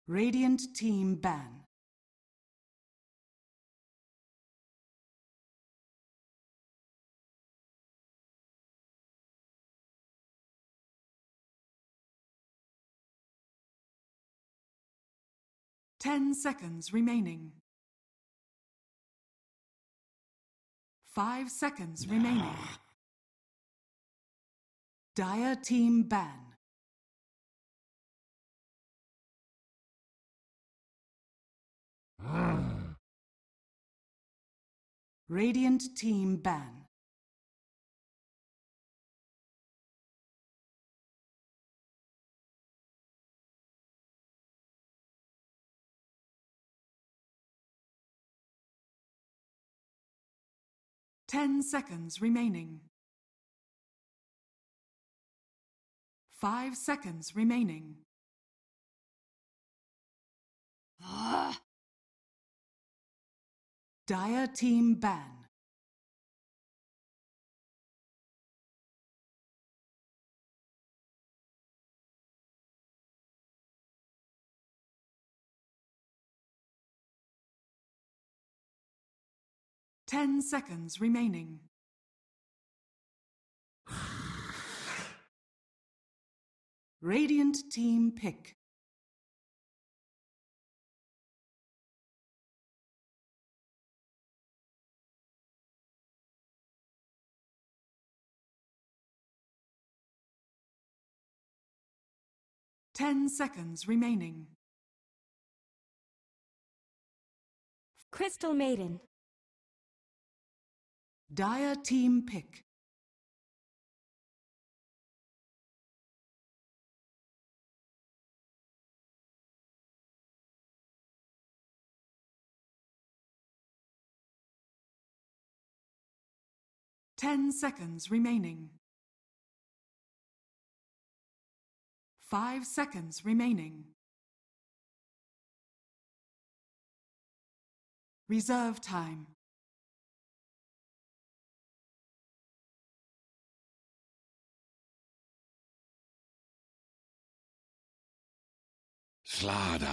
Radiant team ban. Ten seconds remaining. 5 seconds remaining. Dire team ban. Radiant team ban. Ten seconds remaining. 5 seconds remaining. Dire team ban. Ten seconds remaining. Radiant team pick. Ten seconds remaining. Crystal Maiden. Dire team pick. Ten seconds remaining. 5 seconds remaining. Reserve time. Slaughter.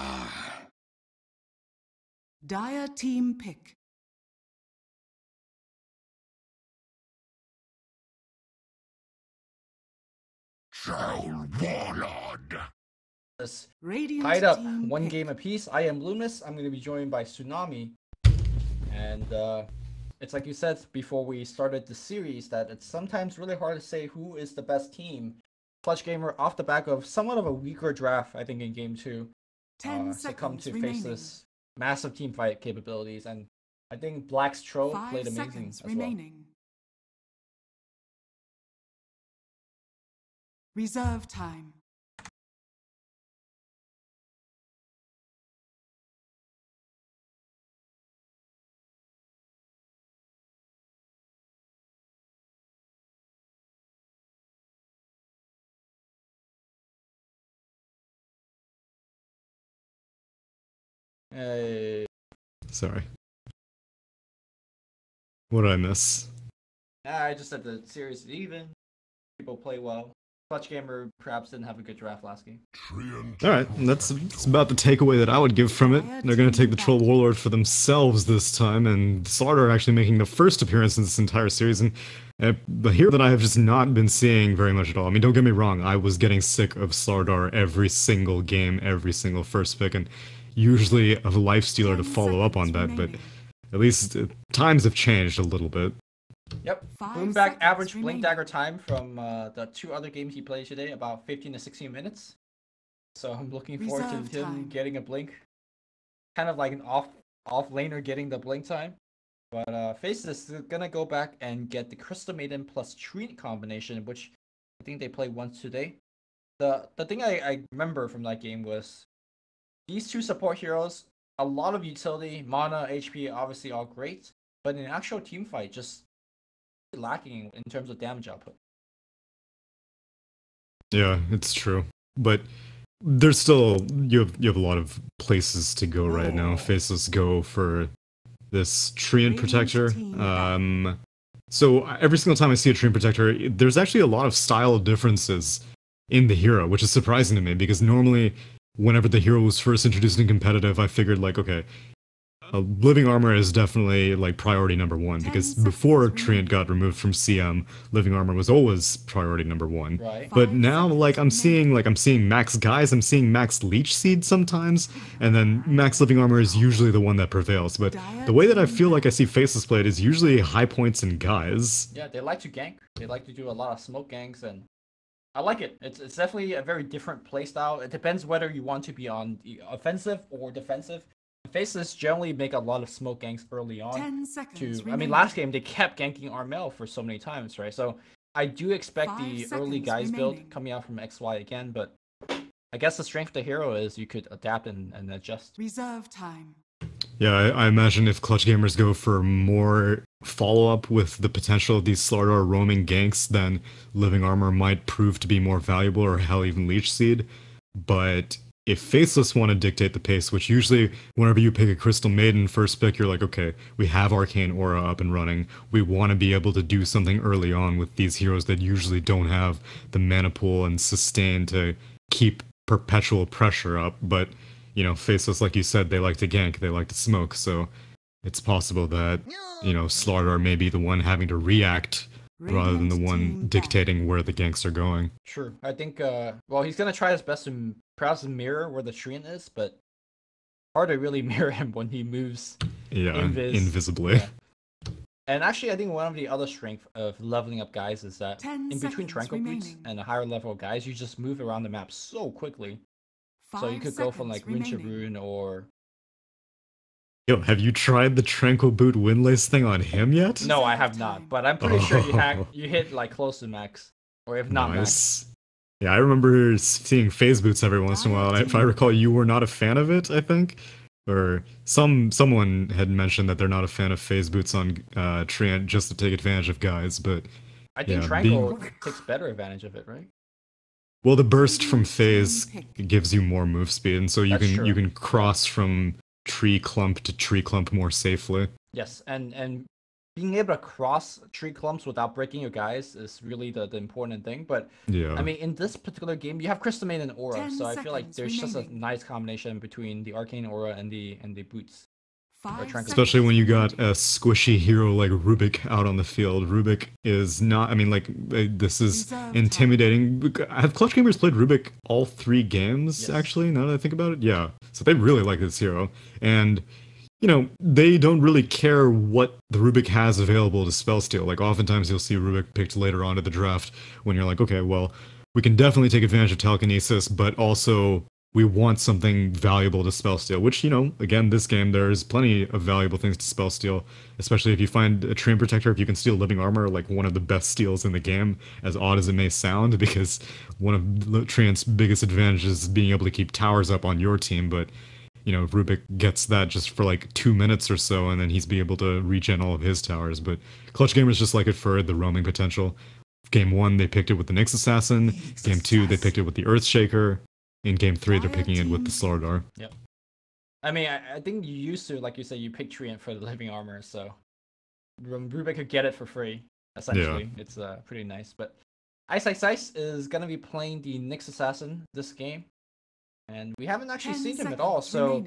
Dire team pick. Troll Warlord. Radiant Tied up team one pick. game apiece. I am Loomis. I'm going to be joined by Tsunami. And it's like you said before we started the series that it's sometimes really hard to say who is the best team. Clutch Gamer, off the back of somewhat of a weaker draft, I think, in Game 2, 10 succumbed seconds to remaining. Faceless massive team fight capabilities. And I think Black's Troll 5 played amazing seconds as well. remaining. Reserve time. Hey. Sorry. What did I miss? I just said the series is even. People play well. Clutch Gamer perhaps didn't have a good draft last game. Alright, that's about the takeaway that I would give from it. They're going to take the Troll Warlord for themselves this time, and Slaughter actually making the first appearance in this entire series, and the hero that I have just not been seeing very much at all. I mean, don't get me wrong, I was getting sick of Slaughter every single game, every single first pick, and usually a lifestealer to follow up on that, but at least times have changed a little bit. Yep. 5 Boomback seconds average remaining. blink dagger time from the 2 other games he played today, about 15 to 16 minutes. So I'm looking forward Reserve to him time. getting a blink. Kind of like an off laner getting the blink time. But Faceless is gonna go back and get the Crystal Maiden plus Treant combination, which I think they played once today. The thing I remember from that game was these 2 support heroes, a lot of utility, mana, HP, obviously all great, but in an actual team fight, just lacking in terms of damage output. Yeah, it's true. But there's still you have a lot of places to go right now. Faceless go for this Treant Protector. So every single time I see a Treant Protector, there's actually a lot of style differences in the hero, which is surprising to me because normally whenever the hero was first introduced in competitive, I figured like, okay, living armor is definitely like priority number one, because before Treant got removed from CM, living armor was always priority number one. Right. But now like I'm seeing max guys, I'm seeing max leech seed sometimes, and then max living armor is usually the one that prevails. But the way that I feel like I see Faceless played is usually high points and guys. Yeah, they like to gank. They like to do a lot of smoke ganks, and I like it. It's definitely a very different playstyle. It depends whether you want to be on the offensive or defensive. Faceless generally make a lot of smoke ganks early on. 10 seconds I mean, last game they kept ganking Armel for so many times, right? So I do expect the early guys build coming out from XY again, but I guess the strength of the hero is you could adapt and adjust. Reserve time. Yeah, I imagine if Clutch Gamers go for more follow-up with the potential of these Slardar roaming ganks, then living armor might prove to be more valuable, or hell, even leech seed. But if Faceless want to dictate the pace, which usually whenever you pick a Crystal Maiden first pick, you're like, okay, we have Arcane Aura up and running. We want to be able to do something early on with these heroes that usually don't have the mana pool and sustain to keep perpetual pressure up. But, you know, Faceless, like you said, they like to gank, they like to smoke, so it's possible that, you know, Slardar may be the one having to react rather than the one dictating where the ganks are going. Sure. I think, well, he's going to try his best to perhaps mirror where the Treant is, but hard to really mirror him when he moves invisibly. Yeah. And actually, I think one of the other strengths of leveling up guys is that in between Tranquil Boots and the higher level guys, you just move around the map so quickly. So you could go from like Rune to Rune or... Yo, have you tried the Tranquil Boot Windlace thing on him yet? No, I have not, but I'm pretty sure you hit like close to max, or if not max. Yeah, I remember seeing phase boots every once in a while, and if I recall, you were not a fan of it, I think? Or someone had mentioned that they're not a fan of phase boots on Treant just to take advantage of guys, but... I think Tranquil takes better advantage of it, right? Well, the burst from phase gives you more move speed, and so you can cross from tree clump to tree clump more safely. Yes, and being able to cross tree clumps without breaking your guys is really the important thing. But yeah, I mean, in this particular game, you have Crystal Maiden and Aura, so I feel like there's just a nice combination between the Arcane Aura and the boots. Especially when you got a squishy hero like Rubik out on the field. Rubik is not, I mean, like, this is intimidating. Have Clutch Gamers played Rubik all 3 games, actually, now that I think about it? Yeah. So they really like this hero. And, you know, they don't really care what the Rubik has available to spellsteal. Like, oftentimes you'll see Rubik picked later on to the draft when you're like, okay, well, we can definitely take advantage of telekinesis, but also we want something valuable to spellsteal, which, you know, again, this game, there's plenty of valuable things to spellsteal, especially if you find a Treant Protector. If you can steal Living Armor, like one of the best steals in the game, as odd as it may sound, because one of Treant's biggest advantages is being able to keep towers up on your team, but, you know, Rubik gets that just for like 2 minutes or so, and then he's be able to regen all of his towers. But Clutch Gamers just like it for the roaming potential. Game 1, they picked it with the Nyx Assassin. Game 2, they picked it with the Earthshaker. In Game 3, they're picking it with the Slardar. Yep. I mean, I think you used to, like you said, you pick Treant for the Living Armor, so Rubik could get it for free, essentially. Yeah. It's pretty nice. But Ice is going to be playing the Nyx Assassin this game, and we haven't actually seen him at all, so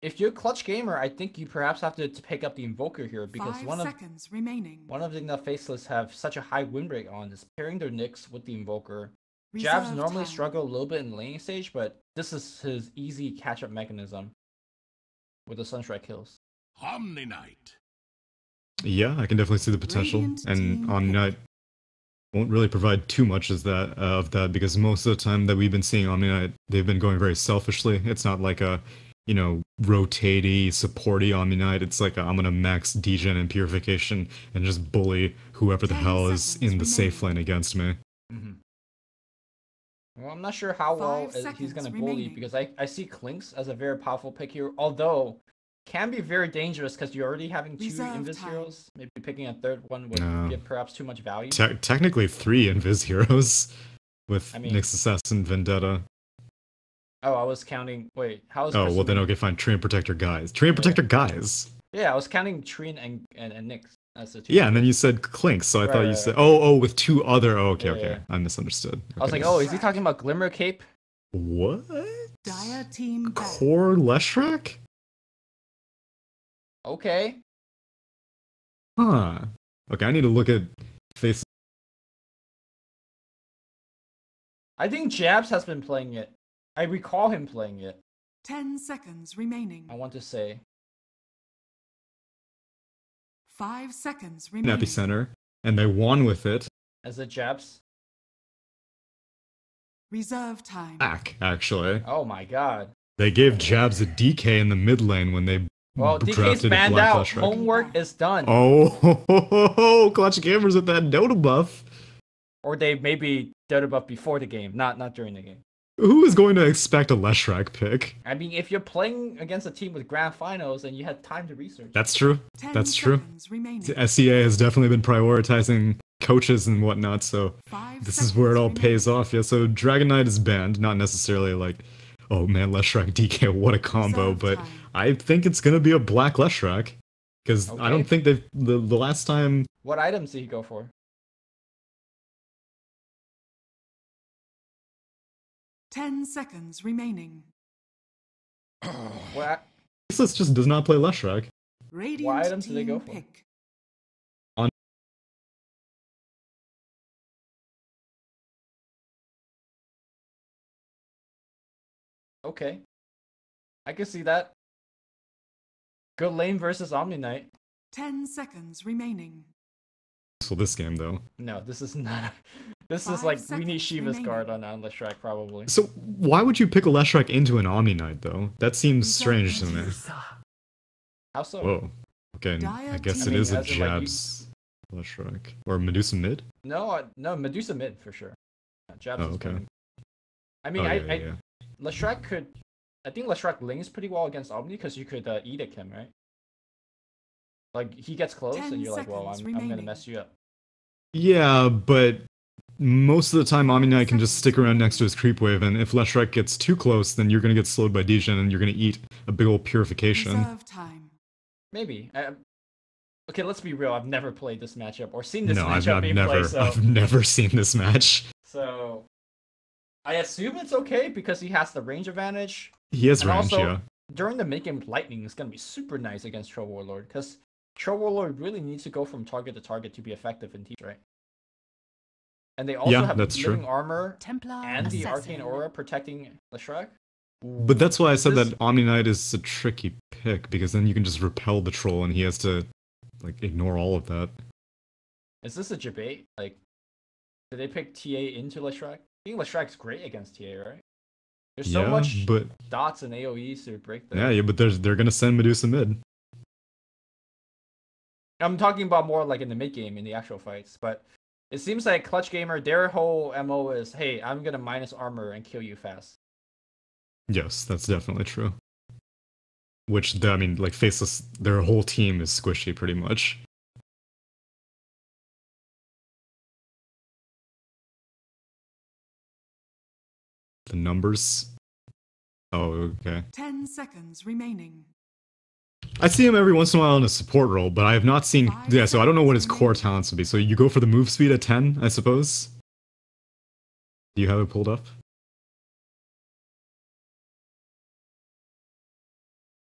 if you're a Clutch Gamer, I think you perhaps have to pick up the Invoker here, because one of the things that Faceless have such a high win rate on is pairing their Nyx with the Invoker. Jabs normally struggle a little bit in the laning stage, but this is his easy catch-up mechanism with the Sunstrike kills. Omni Knight. Yeah, I can definitely see the potential, and Omni Knight won't really provide too much of that, because most of the time that we've been seeing Omni Knight, they've been going very selfishly. It's not like a, you know, rotatey, supporty Omni Knight. It's like I'm gonna max degen and purification and just bully whoever the hell is in the safe lane against me. Mm-hmm. Well, I'm not sure how well he's going to bully, because I see Clinks as a very powerful pick here, although can be very dangerous because you're already having 2 Invis heroes. Maybe picking a third one would give perhaps too much value. Technically 3 Invis heroes with Nyx Assassin, Vendetta. Oh, I was counting... Wait, how is... Oh, well then okay, fine. Treant Protector guys. Treant Protector guys! Yeah, I was counting Treant and Nyx. Yeah, and then you said Clinks, so I thought you said... Oh, with 2 other... Oh, okay. I misunderstood. I was like, oh, is he talking about Glimmer Cape? What? Dire team back. Core Leshrac? Okay. Huh. Okay, I need to look at face. I think Jabs has been playing it. I recall him playing it. 10 seconds remaining. I want to say. 5 seconds in remaining. Epicenter, and they won with it. As a Jabs? Reserve time. Back, actually. Oh my god. They gave Jabs a DK in the mid lane when they Well, DK's drafted a banned Black out. Leshrac. Homework is done. Oh, Clutch Gamers with that Dota buff. Or they maybe did a buff before the game, not during the game. Who is going to expect a Leshrac pick? I mean, if you're playing against a team with grand finals and you had time to research. That's true. 10 That's true. seconds remaining. SEA has definitely been prioritizing coaches and whatnot, so 5 this is where it all seconds pays remaining. off. Yeah, so Dragon Knight is banned, not necessarily like, oh man, Leshrac DK, what a combo, Reserve but time. I think it's gonna be a black Leshrac. Because I Okay. don't think they've, the last time, What items did he go for? 10 seconds remaining. What? Faceless just does not play Leshrac. Radiant items do they go team for? pick. Okay. I can see that. Good lane versus Omni Knight. 10 seconds remaining. So this game though. No, this is not. This is 5 like we seconds need Shiva's remaining. guard on Leshrac probably. So why would you pick a Leshrac into an Omni Knight though? That seems strange to me. How so? Whoa. Okay, Dire I guess team. it is a As in, like, you- Jabs Leshrac. Or Medusa mid? No, no, Medusa mid for sure. Jabs Oh, is okay. winning. I mean, Oh, I Leshrac could. I think Leshrac links pretty well against Omni because you could edict him, right? Like he gets close 10 and you're like, well, seconds I'm gonna remaining. mess you up. Yeah, but most of the time Omni Knight can just stick around next to his creep wave, and if Leshrac gets too close, then you're gonna get slowed by Degen and you're gonna eat a big old purification. Reserve time. Maybe. Okay, let's be real. I've never played this matchup or seen this No, I've, matchup being played. I've never seen this match. So I assume it's okay because he has the range advantage. He has And range, also, yeah. during the mid-game, Lightning is going to be super nice against Troll Warlord, because Troll Warlord really needs to go from target to target to be effective in teams, right? And they also Yeah, have that's living true. armor Templar and the assassin. Arcane Aura protecting Leshrac. But that's why I said This- that Omni Knight is a tricky pick, because then you can just repel the troll and he has to, like, ignore all of that. Is this a debate? Like, did they pick TA into Leshrac? I think Leshrac's great against TA, right? There's so Yeah, much but dots and AoEs to break the... yeah, but they're gonna send Medusa mid. I'm talking about more like in the mid game, in the actual fights, but it seems like Clutch Gamer, their whole MO is, hey, I'm gonna minus armor and kill you fast. Yes, that's definitely true. Which, I mean, like, Faceless, their whole team is squishy, pretty much. The numbers? Oh, okay. 10 seconds remaining. I see him every once in a while in a support role, but I have not seen... Yeah, so I don't know what his core talents would be. So you go for the move speed at 10, I suppose? Do you have it pulled up?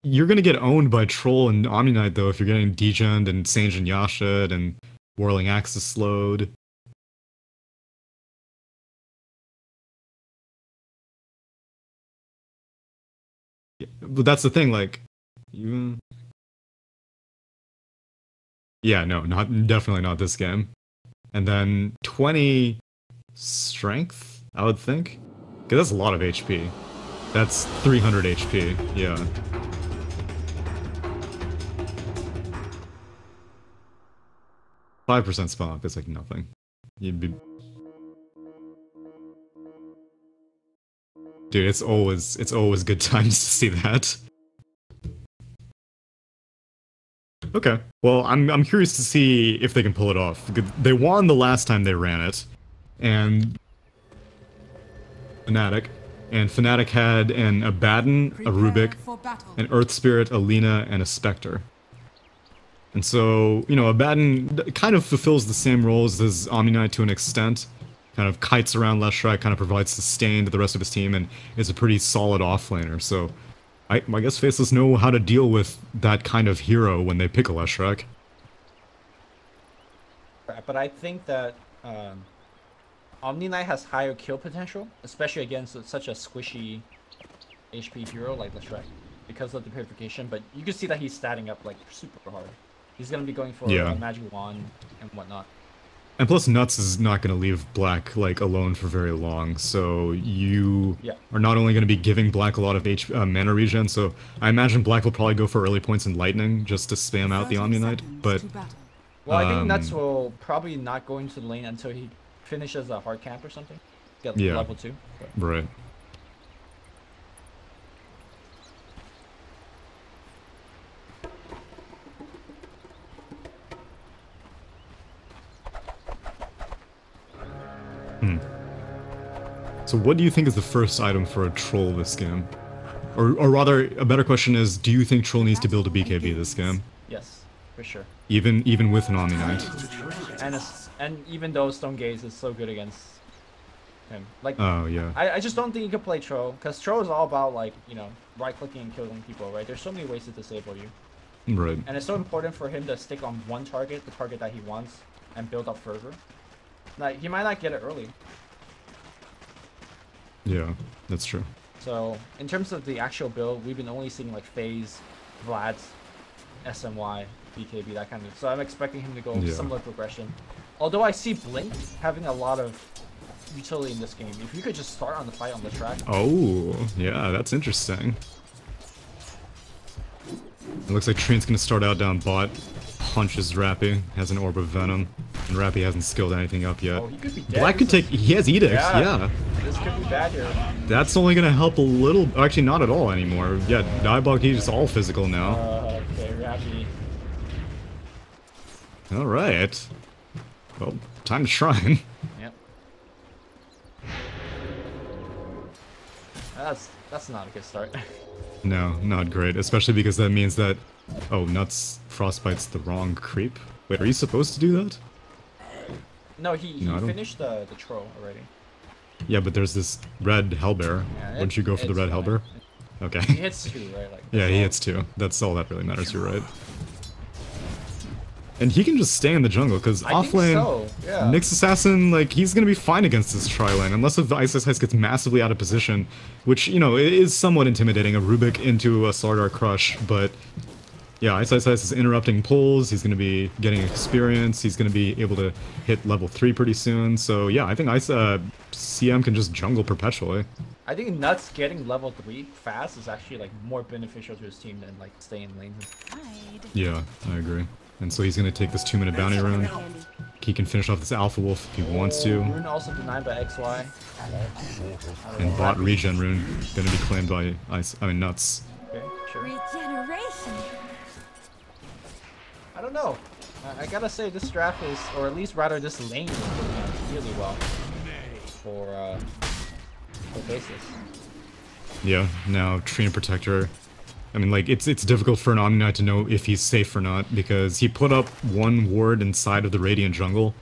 You're gonna get owned by Troll and Omni Knight, though, if you're getting degened and Sange and Yasha and Whirling Axis slowed. Yeah, but that's the thing, like... You... Yeah, no, definitely not this game. And then 20 strength, I would think? Because that's a lot of HP. That's 300 HP, yeah. %5 spawn up is like nothing. You'd be... Dude, it's always good times to see that. Okay, well, I'm curious to see if they can pull it off. They won the last time they ran it, and Fnatic had an Abaddon, a Rubik, For battle. an Earth Spirit, a Lina, and a Spectre. And so, you know, Abaddon kind of fulfills the same roles as Omni Knight to an extent, kind of kites around Leshrac, kind of provides sustain to the rest of his team, and is a pretty solid offlaner. So I guess Faceless know how to deal with that kind of hero when they pick a Leshrac. But I think that Omni Knight has higher kill potential, especially against such a squishy HP hero like Leshrac, because of the purification. But you can see that he's statting up like super hard. He's gonna be going for a magic wand and whatnot. And plus, Nuts is not going to leave Black like alone for very long, so you are not only going to be giving Black a lot of mana regen. So I imagine Black will probably go for early points in Lightning just to spam out the Omni Knight. But well, I think Nuts will probably not go into the lane until he finishes a hard camp or something. Get level 2. But. Right. So what do you think is the first item for a Troll this game? Or rather, a better question is, do you think Troll needs to build a BKB this game? Yes, for sure. Even with an Omni Knight? And even though Stone Gaze is so good against him. Like, oh, yeah. I just don't think you can play Troll, because Troll is all about, like, you know, right-clicking and killing people, right? There's so many ways to disable you. Right. And it's so important for him to stick on one target, the target that he wants, and build up further. Like, he might not get it early. Yeah, that's true. So, in terms of the actual build, we've been only seeing like FaZe, Vlad's, SMY, BKB, that kind of. So I'm expecting him to go similar progression. Although I see Blink having a lot of utility in this game. If you could just start on the fight on the track. Oh, yeah, that's interesting. It looks like Treen's gonna start out down bot. Punches Rappy, has an Orb of Venom, and Rappy hasn't skilled anything up yet. Oh, he could be dead. Black could take. He has Edicts, yeah. This could be bad here. That's only gonna help a little. Actually, not at all anymore. Yeah, Diebog Heat is all physical now. Okay, Rappy. Alright. Well, time to shrine. Yep. That's not a good start. No, not great. Especially because that means that... Oh, Nuts Frostbite's the wrong creep? Wait, are you supposed to do that? No, he finished the troll already. Yeah, but there's this red Hellbear. Yeah, wouldn't you go for the red Hellbear? Okay. He hits 2, right? Like, yeah, he hits 2. That's all that really matters, you're right. And he can just stay in the jungle, because offlane, Nyx Assassin, like, he's gonna be fine against this tri-lane, unless if the Ice Ice gets massively out of position, which, you know, is somewhat intimidating, a Rubik into a Slardar Crush, but yeah, Ice Ice is interrupting pulls, he's gonna be getting experience, he's gonna be able to hit level 3 pretty soon, so yeah, I think CM can just jungle perpetually. I think Nuts getting level 3 fast is actually, like, more beneficial to his team than, like, staying in lane. Yeah, I agree. And so he's going to take this 2-minute bounty rune. He can finish off this Alpha Wolf if he wants to. Rune also denied by XY. And bot regen rune going to be claimed by Nuts. Okay, sure. Regeneration. I don't know. I gotta say this draft is, or at least rather this lane is working out really well for Faceless. Yeah, now Trina Protector. I mean, like, it's difficult for an Omni Knight to know if he's safe or not, because he put up 1 ward inside of the Radiant jungle,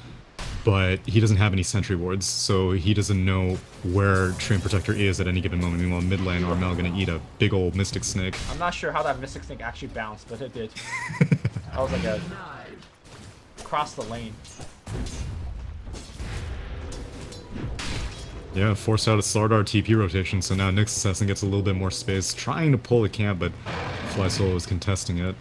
but he doesn't have any sentry wards, so he doesn't know where Treant Protector is at any given moment. Meanwhile, mid lane, Armel gonna eat a big old Mystic Snake. I'm not sure how that Mystic Snake actually bounced, but it did. That was like a... across the lane. Yeah, forced out a Slardar TP rotation, so now Nyx Assassin gets a little bit more space, trying to pull the camp, but Fly Solo is contesting it.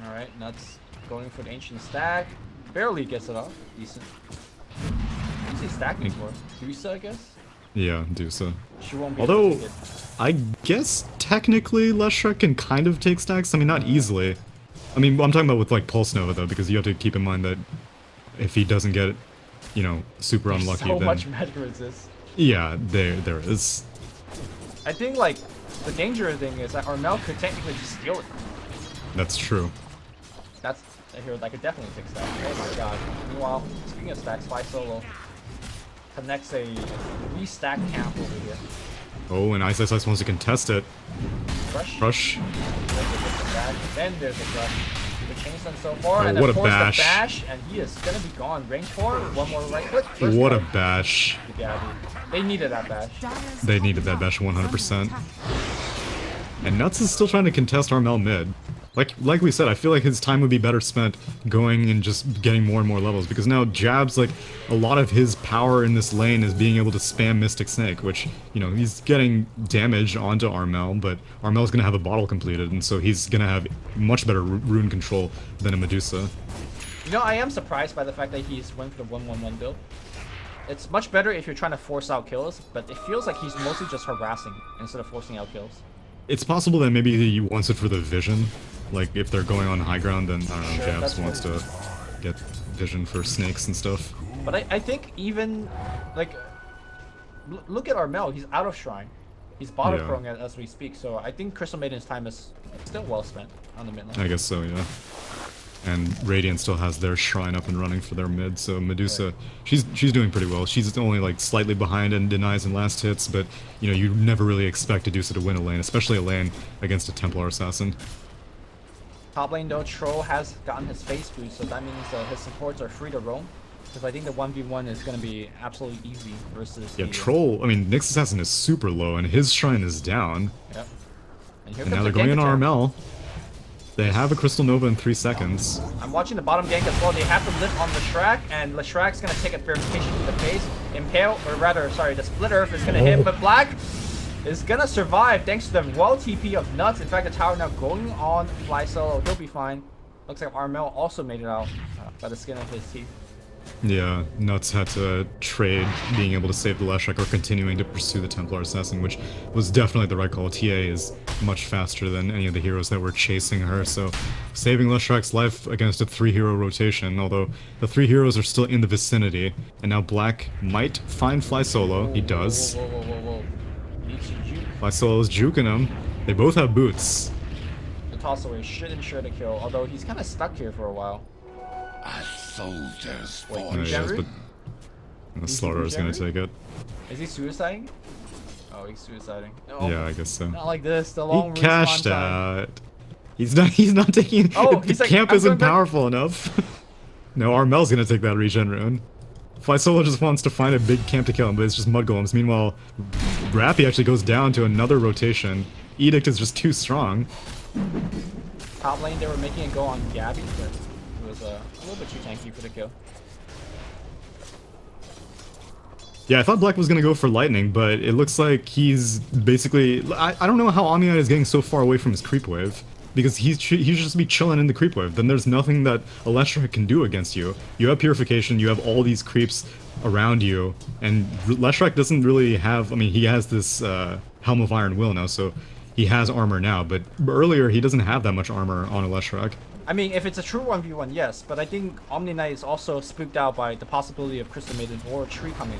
Alright, Nuts going for the Ancient Stack. Barely gets it off. Decent. What's he stacking for? Dusa, I guess? Yeah, Dusa. She won't be Although, able to I guess technically Leshrac can kind of take stacks. I mean, not easily. I mean, I'm talking about with, like, Pulse Nova, though, because you have to keep in mind that if he doesn't get, you know, super unlucky, so then... much magic resist. Yeah, there is. I think, like, the dangerous thing is that Armel could technically just steal it. That's true. That's a hero that could definitely fix that. Oh my god. Meanwhile, speaking of stacks, Fly Solo connects a restack camp over here. Oh, and Ice Ice Ice wants to contest it. Crush. Crush. Then there's a crush, which chains them so far, Oh, and what of a course bash. the bash, and he is gonna be gone. Range 4, one more right click. First What a blood. bash. Yeah, dude. They needed that bash. Dire's They top needed that tower bash is under 100%. attack. And Nuts is still trying to contest Armel mid. Like we said, I feel like his time would be better spent going and just getting more and more levels, because now Jab's, like, a lot of his power in this lane is being able to spam Mystic Snake, which, you know, he's getting damage onto Armel, but Armel's gonna have a bottle completed, and so he's gonna have much better rune control than a Medusa. You know, I am surprised by the fact that he's went for the 1-1-1 build. It's much better if you're trying to force out kills, but it feels like he's mostly just harassing instead of forcing out kills. It's possible that maybe he wants it for the vision. Like, if they're going on high ground, then, I don't know, Sure, Jabs that's wants to get vision for snakes and stuff. But I think even, like, look at Armel, he's out of Shrine. He's bottom Yeah. throwing as we speak, so I think Crystal Maiden's time is still well spent on the mid lane. I guess so, yeah. And Radiant still has their shrine up and running for their mid, so Medusa, she's doing pretty well. She's only like slightly behind in denies and last hits, but you know, you never really expect Medusa to win a lane, especially a lane against a Templar Assassin. Top lane though, Troll has gotten his face boost, so that means his supports are free to roam. Because I think the 1v1 is going to be absolutely easy versus Yeah, the, Troll, I mean, Nyx Assassin is super low, and his shrine is down. Yep. And, here And comes now the they're going in gank attempt. Armel. They have a Crystal Nova in 3 seconds. I'm watching the bottom gank as well. They have to lift on Leshrac, and Leshrac's gonna take a verification to the face. Impale, or rather, sorry, the Split Earth is gonna hit, but Black is gonna survive thanks to the well TP of Nuts. In fact, the tower now going on Fly Solo. He'll be fine. Looks like Armel also made it out by the skin of his teeth. Yeah, Nuts had to trade being able to save the Leshrac or continuing to pursue the Templar Assassin, which was definitely the right call. TA is much faster than any of the heroes that were chasing her, so saving Leshrac's life against a 3-hero rotation, although the 3 heroes are still in the vicinity. And now Black might find Fly Solo. He does. Whoa. Needs to juke. Fly Solo's juking him. They both have boots. The toss away should ensure the kill, although he's kind of stuck here for a while. A soldier's Wait, Oh, fortune. yes, General? but the Slaughter is gonna take it. Is he suiciding? Oh, he's suiciding. No, Yeah, I guess so. not like this. The long He respawn cashed time. out. He's not taking. Oh, the he's like, camp I'm isn't going back. powerful enough. No, Armel's gonna take that regen rune. Fly Solo just wants to find a big camp to kill him, but it's just mud golems. Meanwhile, Rappy actually goes down to another rotation. Edict is just too strong. Top lane, they were making it go on Gabby, but it was a little bit too tanky for the kill. Yeah, I thought Black was gonna go for lightning, but it looks like he's basically. I don't know how Omni Knight is getting so far away from his creep wave. Because he should just be chilling in the creep wave. Then there's nothing that Leshrac can do against you. You have Purification, you have all these creeps around you, and Leshrac doesn't really have. I mean, he has this Helm of Iron Will now, so he has armor now. But earlier, he doesn't have that much armor on a Leshrac. I mean, if it's a true 1v1, yes, but I think Omni Knight is also spooked out by the possibility of Crystal Maiden or a tree coming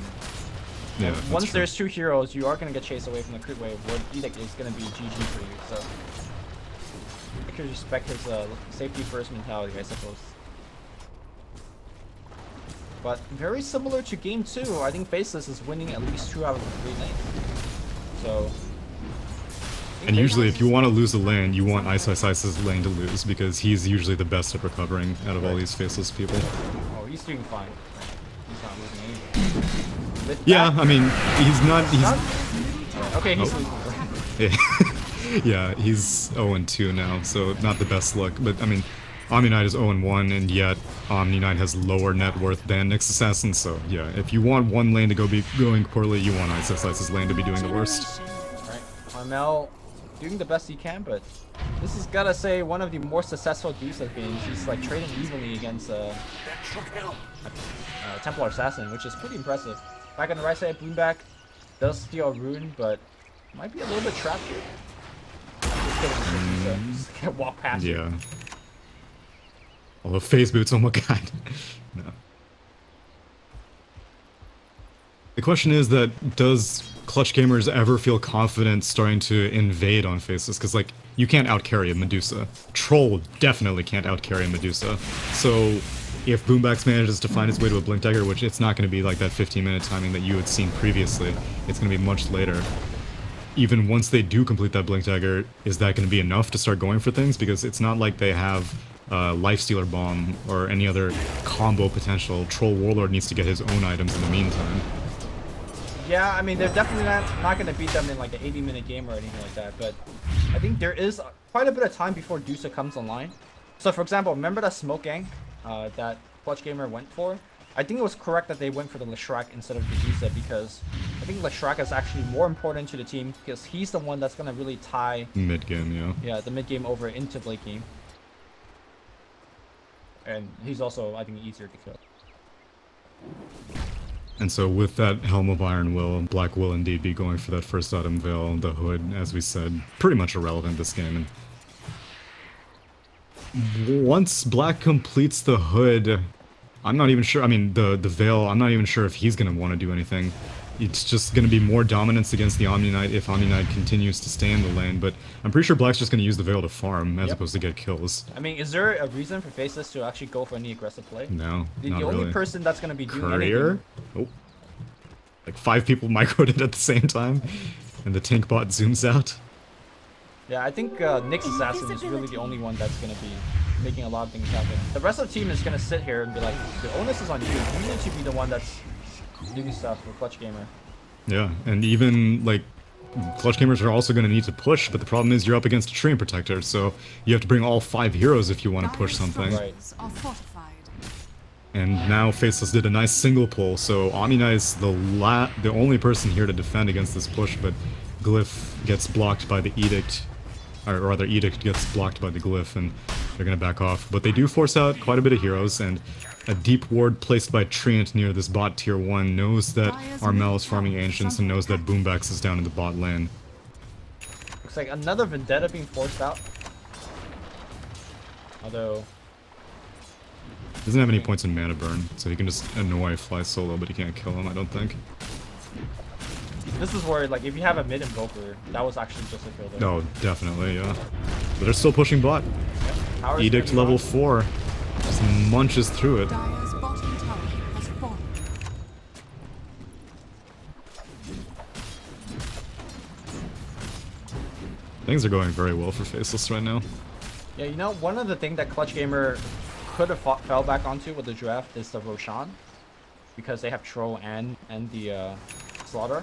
in. Yeah, Once that's true. there's 2 heroes, you are going to get chased away from the creep wave, where Edict is going to be GG for you, so. I could respect his safety first mentality, I suppose. But very similar to game 2, I think Faceless is winning at least 2 out of the 3 lanes. So. And usually, if you want to lose a lane, you want Ice's lane to lose, because he's usually the best at recovering out of all these Faceless people. Oh, he's doing fine. He's not losing anything. With Yeah, that- I mean, he's not. Okay, he's Oh. losing. Yeah, he's 0-2 now, so not the best luck. But I mean, Omni Knight is 0-1, and yet Omni Knight has lower net worth than Nyx Assassin. So yeah, if you want one lane to be going poorly, you want Ice's lane to be doing the worst. Alright, Armel doing the best he can, but this is gotta say one of the more successful Deuce games. He's like trading evenly against Templar Assassin, which is pretty impressive. Back on the right side, Boomback does steal a rune, but might be a little bit trapped here. Just gonna walk past you. Yeah. All the phase boots, oh my god. No. The question is that, does Clutch Gamers ever feel confident starting to invade on Faceless? Because, like, you can't outcarry a Medusa. Troll definitely can't outcarry a Medusa. So, if Boombax manages to find his way to a Blink Dagger, which it's not going to be like that 15-minute timing that you had seen previously, it's going to be much later. Even once they do complete that Blink Dagger, is that going to be enough to start going for things? Because it's not like they have Lifestealer Bomb or any other combo potential, Troll Warlord needs to get his own items in the meantime. Yeah, I mean, they're definitely not going to beat them in like an 80-minute game or anything like that, but I think there is quite a bit of time before Dusa comes online. So, for example, remember that smoke gang that Clutch Gamer went for? I think it was correct that they went for the Leshrac instead of the Dusa, because I think Leshrac is actually more important to the team because he's the one that's going to really tie mid-game, yeah. Yeah, the mid-game over into late game. And he's also, I think, easier to kill. And so with that Helm of Iron Will, Black will indeed be going for that first item Veil, the Hood, as we said, pretty much irrelevant this game. And once Black completes the Hood, I'm not even sure, I mean, the Veil, I'm not even sure if he's going to want to do anything. It's just going to be more dominance against the Omni Knight if Omni Knight continues to stay in the lane, but I'm pretty sure Black's just going to use the Veil to farm as opposed to get kills. I mean, is there a reason for Faceless to actually go for any aggressive play? No, The not only really. person that's going to be doing Courier? anything... Oh. Like 5 people microed it at the same time, and the tank bot zooms out. Yeah, I think Nyx Assassin is really the only one that's going to be making a lot of things happen. The rest of the team is going to sit here and be like, the onus is on you. You need to be the one that's doing stuff for Clutch Gamer. Yeah, and even, like, Clutch Gamers are also going to need to push, but the problem is you're up against a Treant Protector, so you have to bring all 5 heroes if you want to push something. Right. Are fortified. And now Faceless did a nice single pull, so Omni Knight is the only person here to defend against this push, but Glyph gets blocked by the Edict, or rather Edict gets blocked by the Glyph, and they're going to back off. But they do force out quite a bit of heroes, and a deep ward placed by Treant near this bot tier 1 knows that Armel is farming Ancients and knows that Boombax is down in the bot lane. Looks like another Vendetta being forced out. Although... He doesn't have any points in mana burn, so he can just annoy Fly Solo, but he can't kill him, I don't think. This is where, like, if you have a mid invoker, that was actually just a kill there. No, definitely, yeah. But they're still pushing bot. Yep. Edict level 4. Just munches through it. Dire's bottom tower has fallen. Things are going very well for Faceless right now. Yeah, you know, one of the things that Clutch Gamer could have fell back onto with the draft is the Roshan, because they have Troll and the Slaughter.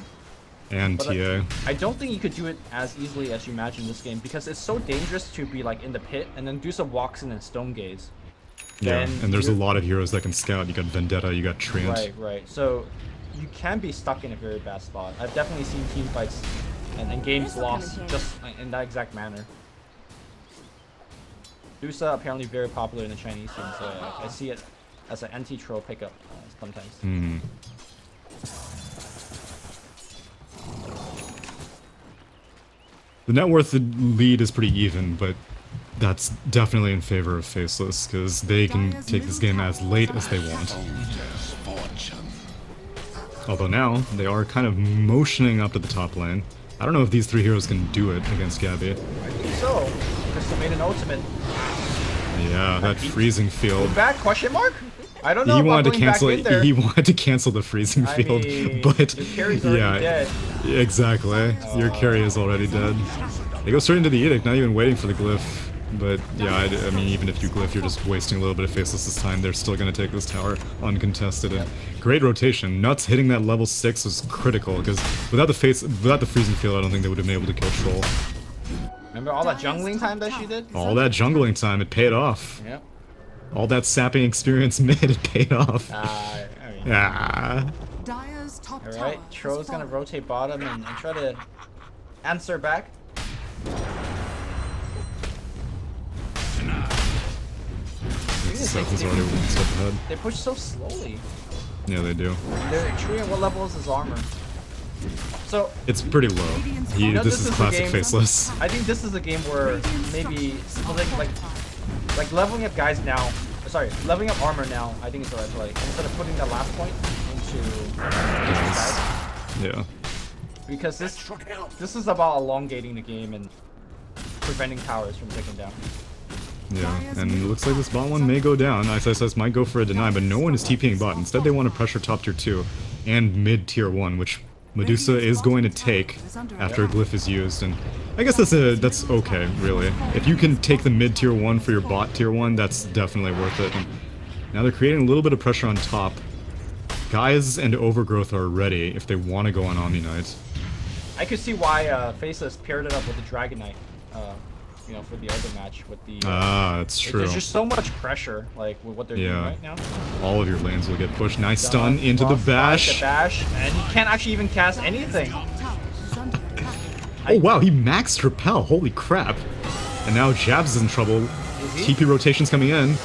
And But TA. I don't think you could do it as easily as you imagine this game, because it's so dangerous to be like in the pit and then do some walks in and Stone Gaze. Yeah, Then and there's a you're- lot of heroes that can scout. You got Vendetta, you got Treant. Right, right. So you can be stuck in a very bad spot. I've definitely seen team fights and games This'll come in lost handy. just in that exact manner. Dusa apparently very popular in the Chinese scene, so I see it as an anti-troll pickup sometimes. Hmm. The net worth lead is pretty even, but that's definitely in favor of Faceless, because they can take this game as late as they want. Soldier's fortune. Although now, they are kind of motioning up to the top lane. I don't know if these 3 heroes can do it against Gabby. I think so. Crystal made an ultimate. Yeah, that freezing field. Back? Question mark? I don't know. He about wanted to going back cancel in it. there. He wanted to cancel the freezing I field, mean, but the carry's already dead. exactly. Your carry is already dead. They go straight into the Edict, not even waiting for the Glyph. But yeah, I mean, even if you Glyph, you're just wasting a little bit of Faceless's time. They're still going to take this tower uncontested. And great rotation. Nuts hitting that level 6 was critical, because without the freezing field, I don't think they would have been able to kill Troll. Remember all that jungling time that she did? All that jungling time, it paid off. Yep. All that sapping experience mid, it paid off. I mean, Ah. Dire's top tower alright, has Troll's gonna fallen. rotate bottom and try to answer back. Seth is already one step ahead. They push so slowly. Yeah, they do. They're Tree, what level is his armor? So, It's pretty low. You know, This is the classic game- Faceless. I think this is a game where maybe like leveling up guys now. Sorry, leveling up armor now. I think is the right play instead of putting that last point into guys, Yeah. because this is about elongating the game and preventing towers from taking down. Yeah, and it looks like this bot one may go down. ISS might go for a deny, but no one is TPing bot. Instead, they want to pressure top tier 2 and mid tier 1, which Medusa is going to take after a glyph is used, and I guess that's okay, really. If you can take the mid tier 1 for your bot tier 1, that's definitely worth it. And now they're creating a little bit of pressure on top. Guys and Overgrowth are ready if they want to go on Omni Knight. I could see why Faceless paired it up with the Dragon Knight, you know, for the other match with the... that's true. There's just so much pressure, like, with what they're doing right now. All of your lanes will get pushed. Nice stun into the bash. And he can't actually even cast anything. Oh wow, he maxed Repel. Holy crap. And now Jabs is in trouble. TP rotations coming in.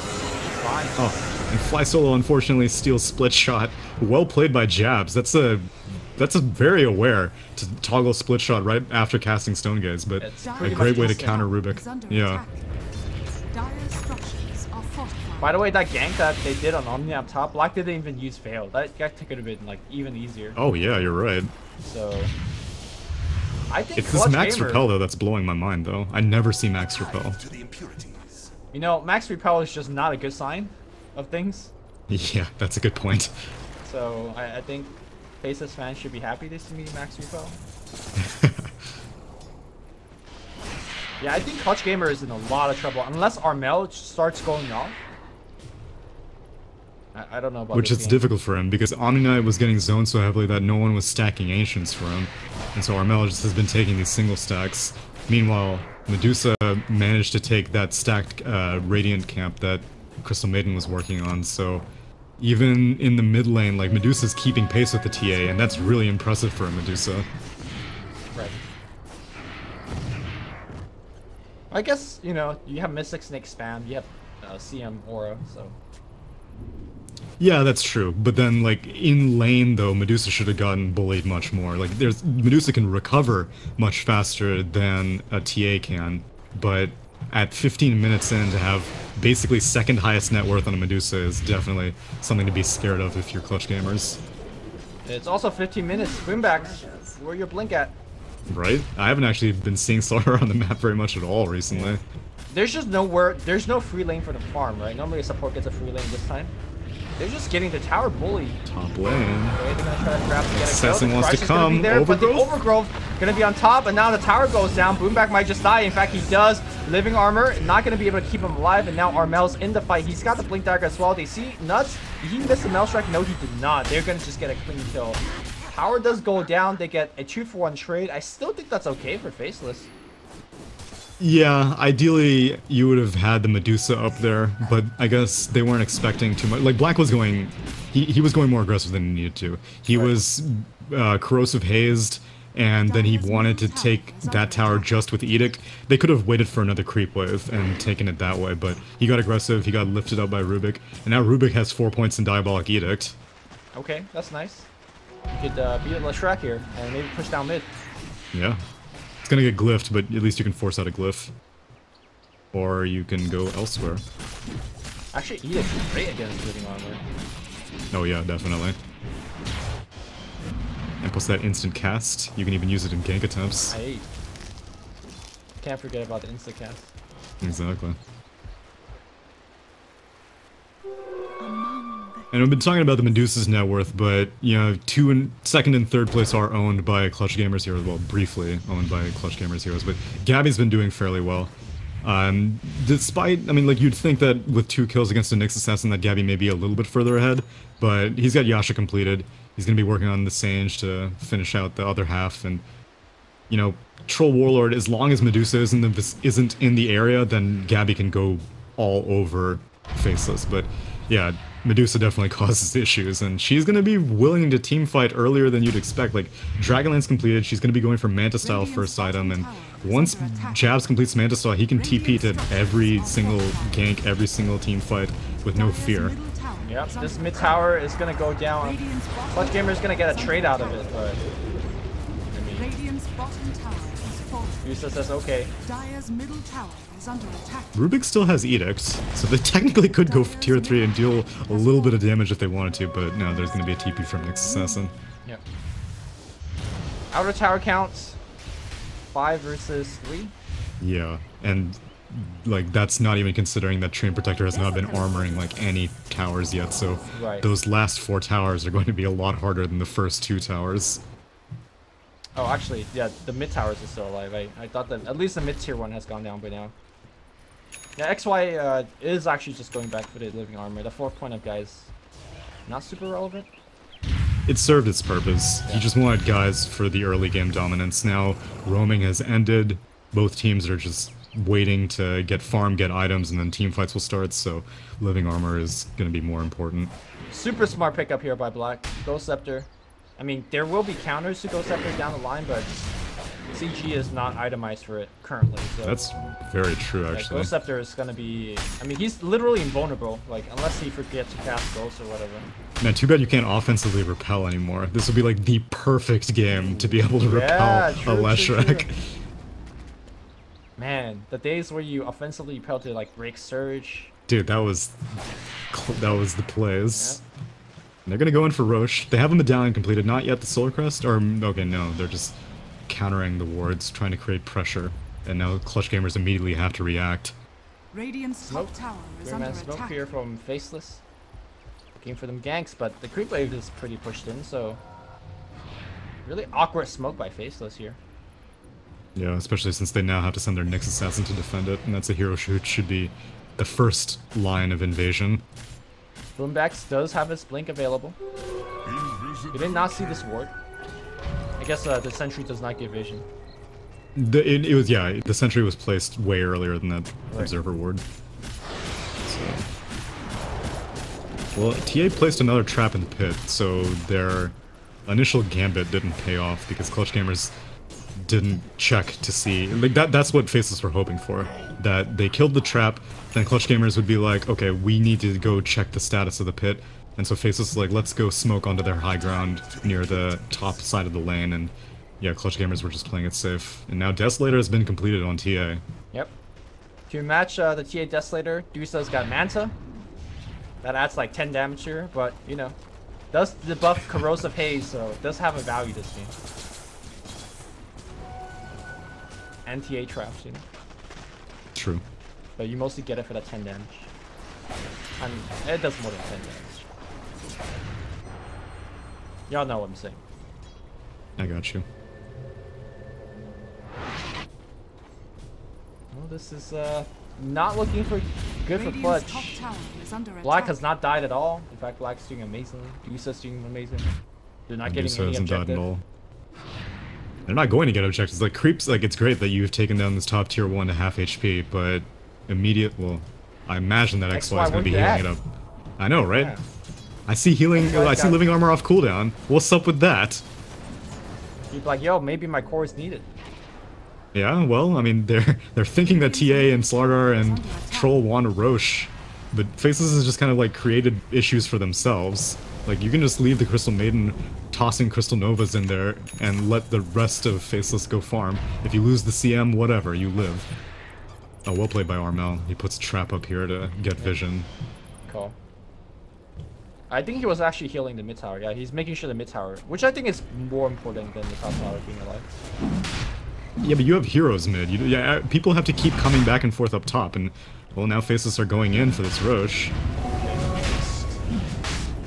Oh, and Fly Solo unfortunately steals Split Shot. Well played by Jabs. That's a very aware to toggle Split Shot right after casting Stone Gaze, but a great way to counter Rubik. Yeah. By the way, that gank that they did on Omni up top, Black didn't even use Veil. That could have been like even easier. Oh yeah, you're right. So I think it's this Max Repel though that's blowing my mind though. I never see Max Repel. You know, Max Repel is just not a good sign of things. Yeah, that's a good point. So I think Faceless fans should be happy to see me Max Repel. Yeah, I think Clutch Gamer is in a lot of trouble unless Armel starts going off. I don't know about Which is difficult for him because Omni Knight was getting zoned so heavily that no one was stacking Ancients for him. And so Armel just has been taking these single stacks. Meanwhile, Medusa managed to take that stacked Radiant camp that Crystal Maiden was working on, so even in the mid lane, like, Medusa's keeping pace with the TA, and that's really impressive for a Medusa. Right. I guess, you know, you have Mystic Snake spam, you have CM Aura, so... Yeah, that's true, but then, like, in lane, though, Medusa should have gotten bullied much more. Like, Medusa can recover much faster than a TA can, but at 15 minutes in to have basically second highest net worth on a Medusa is definitely something to be scared of if you're Clutch Gamers. It's also 15 minutes. Boomback, where your blink at? Right? I haven't actually been seeing Slaughter on the map very much at all recently. There's just there's no free lane for the farm, right? Normally a support gets a free lane this time. They're just getting the tower bullied. Top lane. Okay, they're gonna try to grab to get a kill. Assassin wants to come. But the Overgrowth gonna be on top, and now the tower goes down. Boomback might just die. In fact, he does. Living armor, not gonna be able to keep him alive, and now Armel's in the fight. He's got the blink dagger as well. They see Nuts. Did he miss the Mail Strike? No, he did not. They're gonna just get a clean kill. Tower does go down. They get a 2-for-1 trade. I still think that's okay for Faceless. Yeah, ideally you would have had the Medusa up there, but I guess they weren't expecting too much. Like, Black was going... He was going more aggressive than he needed to. He was corrosive hazed, and then he wanted to take that tower just with Edict. They could have waited for another creep wave and taken it that way, but he got aggressive, he got lifted up by Rubik, and now Rubik has 4 points in Diabolic Edict. Okay, that's nice. You could beat Leshrac here, and maybe push down mid. Yeah. It's gonna get glyphed, but at least you can force out a glyph. Or you can go elsewhere. Actually, Edict is great against living armor. Oh yeah, definitely. And plus that instant cast, you can even use it in gank attempts. Hey. Can't forget about the instant cast. Exactly. And we've been talking about the Medusa's net worth, but, you know, second and third place are owned by Clutch Gamers Heroes. Well, briefly owned by Clutch Gamers Heroes, but Gabby's been doing fairly well. Despite, I mean, like, you'd think that with 2 kills against a Nyx Assassin that Gabby may be a little bit further ahead, but he's got Yasha completed. He's going to be working on the Sange to finish out the other half, and, you know, Troll Warlord, as long as Medusa isn't in the area, then Gabby can go all over Faceless, but, yeah, Medusa definitely causes issues, and she's going to be willing to team fight earlier than you'd expect. Like, Dragonlance's completed, she's going to be going for Manta Style first item, and once Jabs completes Manta Style, he can TP to every single gank, every single team fight with no fear. Yep, this mid tower is going to go down. Clutch Gamer is going to get a trade out of it, but... I mean... Yusa says okay. Rubik still has edicts, so they technically could go for tier 3 and deal a little bit of damage if they wanted to, but no, there's going to be a TP from Nyx Assassin. Yep. Outer tower counts 5 versus 3. Yeah, and like that's not even considering that Treant Protector has not been armoring like any towers yet, so those last 4 towers are going to be a lot harder than the first 2 towers. Oh, actually, yeah, the mid towers is still alive. I thought that at least the mid tier one has gone down by now. Yeah, XY is actually just going back for the living armor. The 4th point up guys, not super relevant. It served its purpose. Yeah. He just wanted guys for the early game dominance. Now roaming has ended. Both teams are just waiting to get farm, get items, and then team fights will start. So living armor is going to be more important. Super smart pickup here by Black. Ghost Scepter. I mean, there will be counters to Ghost Scepter down the line, but CG is not itemized for it currently. So That's very true, like, actually. Ghost Scepter is gonna be. I mean, he's literally invulnerable. Like, unless he forgets to cast Ghost or whatever. Man, too bad you can't offensively repel anymore. This would be like the perfect game to be able to repel a Leshrac. Man, the days where you offensively repel to like break Surge. Dude, that was the plays. Yeah. They're gonna go in for Roche. They have a medallion completed, not yet the Solar Crest, or okay, no, they're just countering the wards, trying to create pressure, and now Clutch Gamers immediately have to react. Radiant's top tower is under smoke attack. here from Faceless. Looking for them ganks, but the creep wave is pretty pushed in, so really awkward smoke by Faceless here. Yeah, especially since they now have to send their Nyx Assassin to defend it, and that's a hero who should be the first line of invasion. Boombax does have his blink available. You did not see this ward. I guess the sentry does not give vision. It was, yeah, the sentry was placed way earlier than that observer ward. So. Well, TA placed another trap in the pit, so their initial gambit didn't pay off because Clutch Gamers didn't check to see, like that's what Faceless were hoping for, that they killed the trap, then Clutch Gamers would be like, okay, we need to go check the status of the pit, and so Faceless is like, let's go smoke onto their high ground near the top side of the lane, and yeah, Clutch Gamers were just playing it safe. And now Desolator has been completed on TA. Yep. To match the TA Desolator, Dusa's got Manta. That adds like 10 damage here, but you know, does debuff Corrosive Haze, so it does have a value this game. And TA traps, you know. True. But you mostly get it for that 10 damage. I mean, it does more than 10 damage. Y'all know what I'm saying. I got you. Well, this is not looking for good for Radiant's top clutch. tower is under Black attack. has not died at all. In fact, Black's doing amazingly. Dusa's doing amazing. They're not getting Dusa any hasn't died at objective. all. They're not going to get objectives. Like, creeps, like, it's great that you've taken down this top tier 1 to half HP, but well, I imagine that XY is going to be healing it up. I know, right? Yeah. I see healing, I see living armor off cooldown. What's up with that? You're like, yo, maybe my core is needed. Yeah, well, I mean, they're thinking that TA and Slardar and Troll want a Roche, but Faceless has just kind of, like, created issues for themselves. Like, you can just leave the Crystal Maiden tossing Crystal Novas in there and let the rest of Faceless go farm. If you lose the CM, whatever, you live. Oh, well played by Armel. He puts a trap up here to get vision. Cool. I think he was actually healing the mid tower. Yeah, he's making sure the mid tower, which I think is more important than the top tower being alive. Yeah, but you have heroes mid. Yeah, people have to keep coming back and forth up top, and well, now Faceless are going in for this Roche.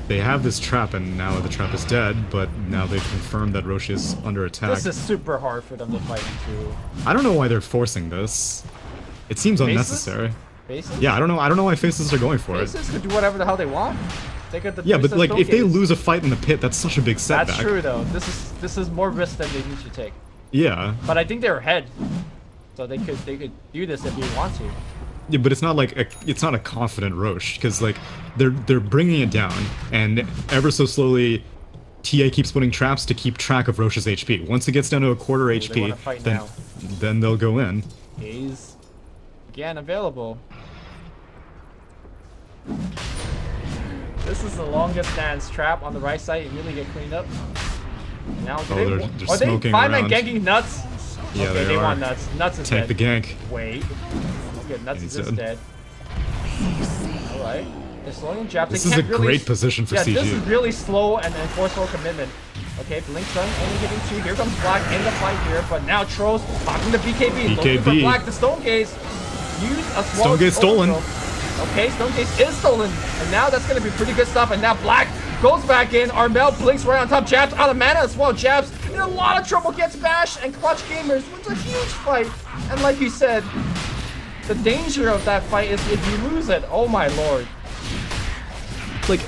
They have this trap, and now the trap is dead, but now they've confirmed that Roche is under attack. This is super hard for them to fight into. I don't know why they're forcing this. It seems unnecessary. Faceless? Yeah, I don't know why Faceless are going for it. Faceless could do whatever the hell they want. They could Yeah, but like if they lose a fight in the pit, that's such a big setback. That's true though. This is more risk than they need to take. Yeah. But I think they're ahead, so they could do this if they want to. Yeah, but it's not like it's not a confident Roche because like they're bringing it down, and ever so slowly, TA keeps putting traps to keep track of Roche's HP. Once it gets down to a quarter HP, then they'll go in. He's again available. This is the longest dance trap on the right side. You really get cleaned up. Now they're are they smoking 5-man around. ganking Nuts? Yeah, okay, they want are. Nuts. Nuts is Tank dead. the gank. Wait. Okay, Nuts He's is dead. Alright. They're slowing jab. This They is a can't really great position for CG. This is really slow and enforceable commitment. Okay, Blink Sun only getting 2. Here comes Black in the fight here, but now Trolls talking to BKB. Looking for Black. The Stone Gaze. Use a small Stone Gaze stolen. Okay, Stone Gaze is stolen. And now that's going to be pretty good stuff. And now Black goes back in. Armel blinks right on top. Jabs out of mana as well. Jabs in a lot of trouble, gets bashed, and Clutch Gamers wins a huge fight. And like you said, the danger of that fight is if you lose it, oh my lord. Like,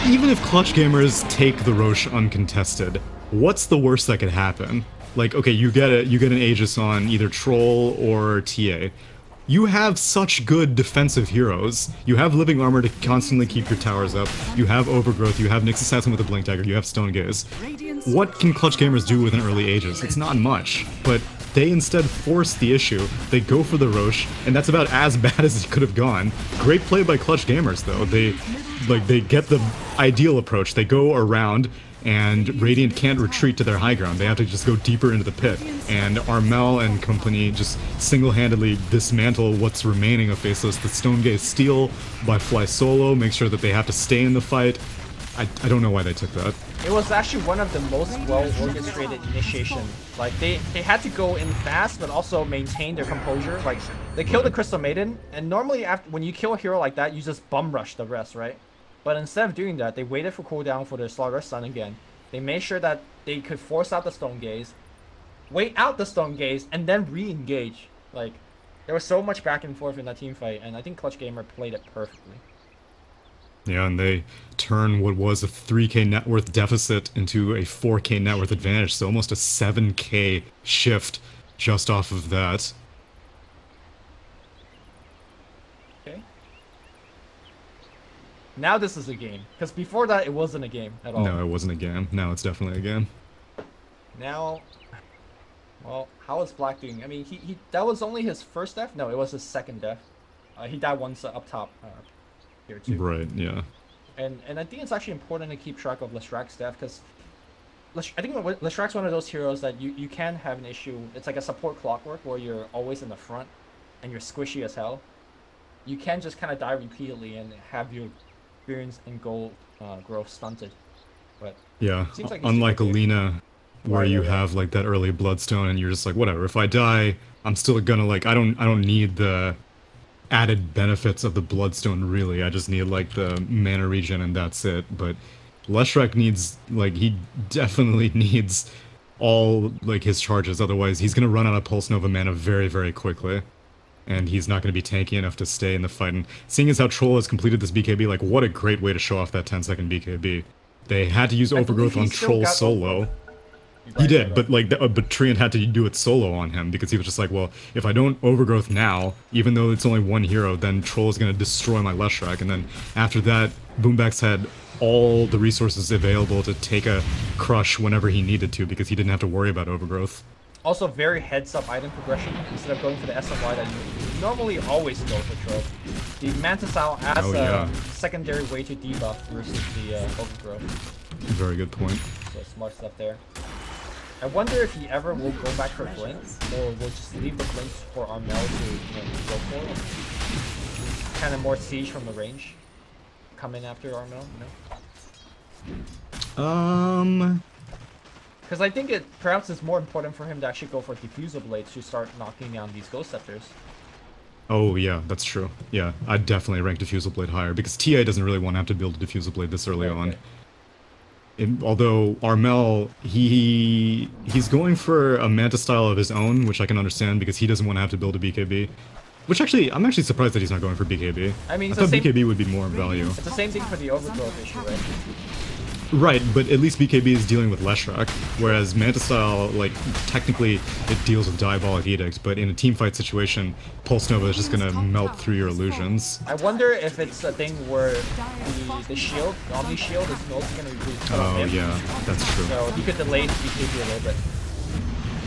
even if Clutch Gamers take the Roche uncontested, what's the worst that could happen? Like, okay, you get an Aegis on either Troll or TA. You have such good defensive heroes. You have Living Armor to constantly keep your towers up. You have Overgrowth, you have Nyx Assassin with a Blink Dagger, you have Stone Gaze. What can Clutch Gamers do with an early Aegis? It's not much, but they instead force the issue. They go for the Roche, and that's about as bad as it could have gone. Great play by Clutch Gamers, though. They get the ideal approach. They go around, and Radiant can't retreat to their high ground. They have to just go deeper into the pit. And Armel and company just single-handedly dismantle what's remaining of Faceless. The Stone Gaze steal by Fly Solo, make sure that they have to stay in the fight. I don't know why they took that. It was actually one of the most well-orchestrated initiations. Like, they had to go in fast, but also maintain their composure. Like, they killed the Crystal Maiden, and normally when you kill a hero like that, you just bum rush the rest, right? But instead of doing that, they waited for cooldown for their Slaughter Stun again. They made sure that they could force out the Stone Gaze, wait out the Stone Gaze, and then re-engage. Like, there was so much back and forth in that team fight, and I think Clutch Gamer played it perfectly. Yeah, and they turn what was a 3k net worth deficit into a 4k net worth advantage, so almost a 7k shift just off of that. Okay. Now this is a game, because before that it wasn't a game at all. No, it wasn't a game. Now it's definitely a game. Now, well, how is Black doing? I mean, he that was only his first death? No, it was his second death. He died once up top. Here too. Right, yeah. And I think it's actually important to keep track of Leshrak's death, because I think Leshrak's one of those heroes that you can have an issue. It's like a support clockwork where you're always in the front and you're squishy as hell. You can just kind of die repeatedly and have your experience and goal growth stunted. But yeah, seems like unlike Alina, where you have like that early Bloodstone and you're just like, whatever, if I die, I'm still gonna like, I don't need the added benefits of the Bloodstone, really. I just need like the mana regen and that's it. But Leshrak needs, like, he definitely needs all like his charges, otherwise he's gonna run out of Pulse Nova mana very, very quickly. And he's not gonna be tanky enough to stay in the fight. And seeing as how Troll has completed this BKB, like, what a great way to show off that 10-second BKB. They had to use Overgrowth on Troll solo. He did, but like, but Treant had to do it solo on him because he was just like, well, if I don't Overgrowth now, even though it's only one hero, then Troll is gonna destroy my Leshrak. And then after that, Boombax had all the resources available to take a crush whenever he needed to because he didn't have to worry about Overgrowth. Also, very heads-up item progression instead of going for the SMY that you normally always go for Troll. The Mantis Owl as a secondary way to debuff versus the Overgrowth. Very good point. So smart stuff there. I wonder if he ever will go back for Blink, or will just leave the Blink for Armel to go for. Kind of more siege from the range. Come in after Armel, you know? Because I think it perhaps is more important for him to actually go for Diffusal Blade to start knocking down these Ghost Scepters. Oh yeah, that's true. Yeah, I'd definitely rank Diffusal Blade higher because TA doesn't really want to have to build a Diffusal Blade this early on. Although Armel, he's going for a Manta style of his own, which I can understand because he doesn't want to have to build a BKB. Which actually, I'm actually surprised that he's not going for BKB. I mean, I thought BKB would be more value. It's the same thing for the Overgrowth issue, right? Right, but at least BKB is dealing with Leshrak, whereas Manta style, like, technically it deals with Diabolic Edict, but in a teamfight situation, Pulse Nova is just gonna melt through your illusions. I wonder if it's a thing where the shield, the Omni Shield, is also gonna be put on him. Oh yeah, that's true. So he could delay his BKB a little bit.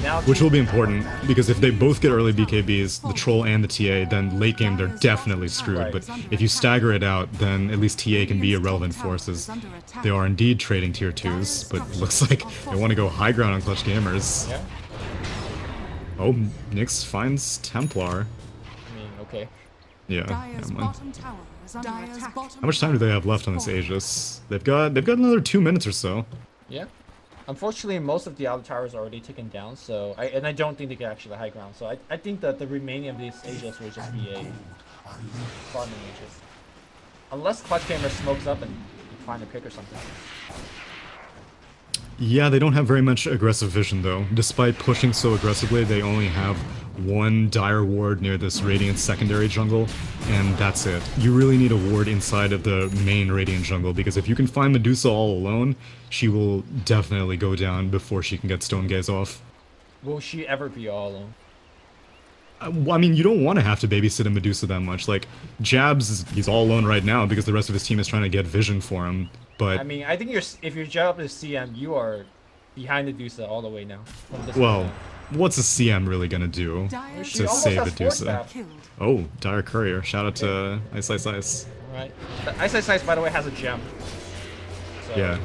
Now, which will be important, because if they both get early BKBs, the Troll and the TA, then late game they're definitely screwed. Right. But if you stagger it out, then at least TA can be a relevant force, as they are indeed trading tier 2s, but it looks like they want to go high ground on Clutch Gamers. Yeah. Oh, Nyx finds Templar. I mean, okay. Yeah, Dire's never mind. bottom tower is under attack. How much time do they have left on this Aegis? They've got another 2 minutes or so. Yeah. Unfortunately, most of the outer towers are already taken down, so I don't think they get actually the high ground. So I think that the remaining of these Aegis will just be a farming Aegis. Unless Clutch Gamer smokes up and you find a pick or something. Yeah, they don't have very much aggressive vision though. Despite pushing so aggressively, they only have one dire ward near this Radiant secondary jungle, and that's it. You really need a ward inside of the main Radiant jungle, because if you can find Medusa all alone, she will definitely go down before she can get Stone Gaze off. Will she ever be all alone? I mean, you don't want to have to babysit a Medusa that much. Like, Jabs, he's all alone right now because the rest of his team is trying to get vision for him, but... I mean, I think if your job is CM, you are behind Medusa all the way now. Well, what's a CM really gonna do to save Medusa? Oh, Dire Courier. Shout out to Ice Ice Ice. Alright. Ice Ice Ice, by the way, has a gem. So, yeah,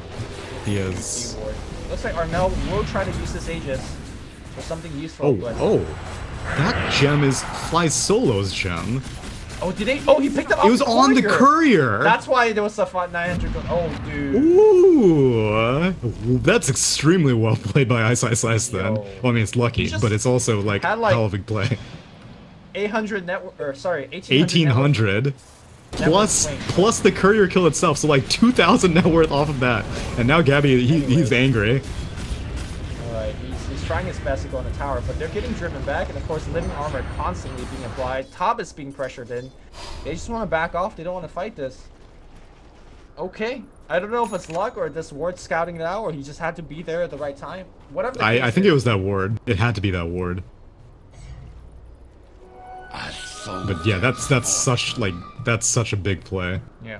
he is. Looks like Armel will try to use this Aegis for something useful. Oh, but... oh. That gem is Fly Solo's gem. Oh, did they? Oh, he picked up. It was on the courier. That's why there was a 900. Oh, dude. Ooh, that's extremely well played by Ice Ice Ice then. Well, I mean, it's lucky, but it's also like hell of a play. 800 network, or sorry, 1800. Plus the courier kill itself, so like 2,000 net worth off of that. And now Gabby, he's angry. Alright, he's trying his best to go on the tower, but they're getting driven back, and of course living armor constantly being applied. Top is being pressured in. They just want to back off, they don't want to fight this. Okay, I don't know if it's luck or this ward scouting it out, or he just had to be there at the right time. Whatever. I think it was that ward. It had to be that ward. But yeah, that's such a big play. Yeah.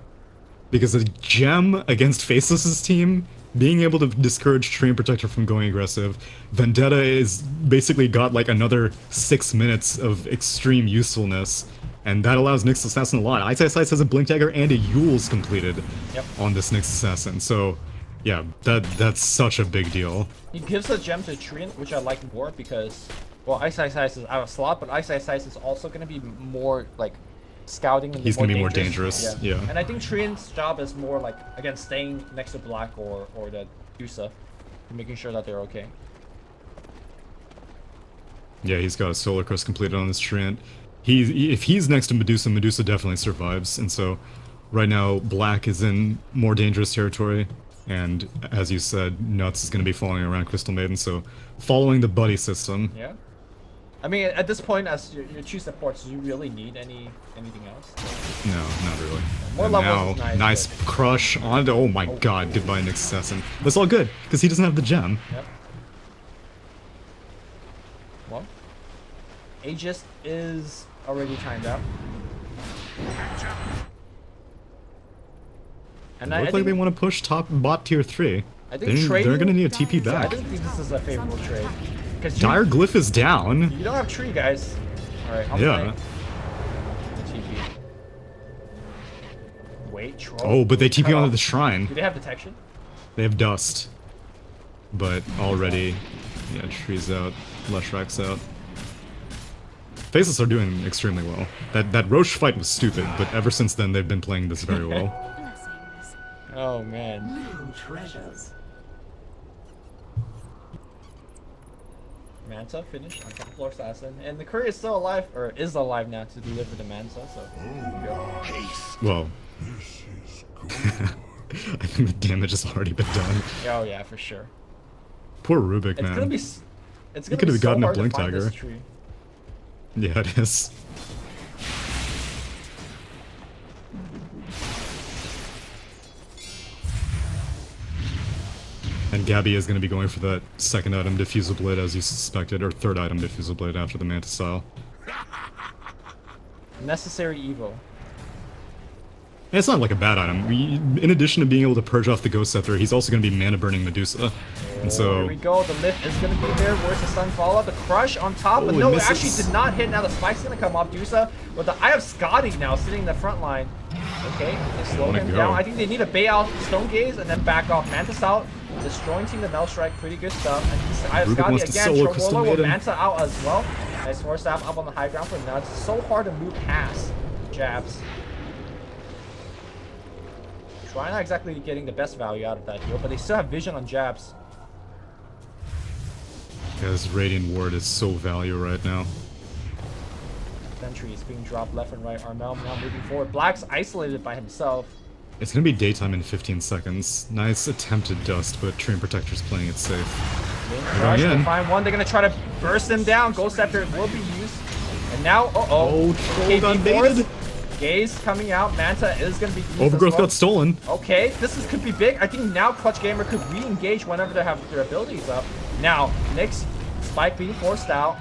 Because a gem against Faceless's team, being able to discourage Treant Protector from going aggressive, Vendetta is basically got like another 6 minutes of extreme usefulness, and that allows Nyx Assassin a lot. Ice Ice Ice has a Blink Dagger and a Yule's completed on this Nyx Assassin, so yeah, that's such a big deal. He gives a gem to Treant, which I like more because, well, Ice Ice Ice is out of slot, but Ice Ice Ice is also going to be more like scouting. And he's going to be more dangerous. Yeah. And I think Treant's job is more like, again, staying next to Black or the Medusa, making sure that they're okay. Yeah, he's got a Solar Crest completed on this Treant. If he's next to Medusa, Medusa definitely survives, and so right now Black is in more dangerous territory, and as you said, Nuts is going to be following around Crystal Maiden, so following the buddy system. Yeah. I mean, at this point, as your two supports, do you really need anything else? No, not really. More levels is nice crush on. Oh my god, goodbye Nyx Assassin. That's all good, because he doesn't have the gem. Yep. Well, Aegis is already timed out. And I think they want to push top bot tier 3. I think they're going to need a TP back. I don't think this is a favorable trade. Dire Glyph is down. You don't have tree, guys. Alright, yeah. TP. Wait, troll. Oh, but they TP onto the shrine. Do they have detection? They have dust. But already, yeah, tree's out, Leshrak's out. Faceless are doing extremely well. That Roche fight was stupid, but ever since then they've been playing this very well. Oh man. Manta finished on top floor assassin, and the courier is still alive, or is alive now to deliver the Manta, so well, I think the damage has already been done. Oh yeah, for sure. Poor Rubik, man. It's gonna be so gotten hard a Blink to find Dagger. this tree. Yeah, it is. And Gabby is going to be going for that second item Diffusal Blade as you suspected, or third item Diffusal Blade after the Manta Style. Necessary Evo. And it's not like a bad item. In addition to being able to purge off the Ghost Scepter, he's also going to be mana burning Medusa. And so... Here we go, the lift is going to be there. Where's the stun follow? The crush on top, but no, it actually did not hit. Now the spike's going to come off Medusa, with the Eye of Scotty now sitting in the front line. Okay, they slow him down. I think they need to bait out Stone Gaze and then back off. Mantis out, destroying Team the Mel Strike, pretty good stuff. And he's Eye of Scotty again, Trovola with Manta out as well. Nice Force Staff up on the high ground for Nuts. So hard to move past Jabs. Try not exactly getting the best value out of that heal, but they still have vision on Jabs. Yeah, this Radiant Ward is so value right now. Sentry is being dropped left and right. Armel now moving forward. Black's isolated by himself. It's gonna be daytime in 15 seconds. Nice attempted dust, but Treant Protector's playing it safe. Rush, they'll find one. They're gonna try to burst him down. Ghost Scepter will be used. And now, Oh, Troll got baited. Gaze coming out. Manta is gonna be used. Overgrowth got stolen. Okay, could be big. I think now Clutch Gamer could re-engage whenever they have their abilities up. Now, Nyx, Spike being forced out.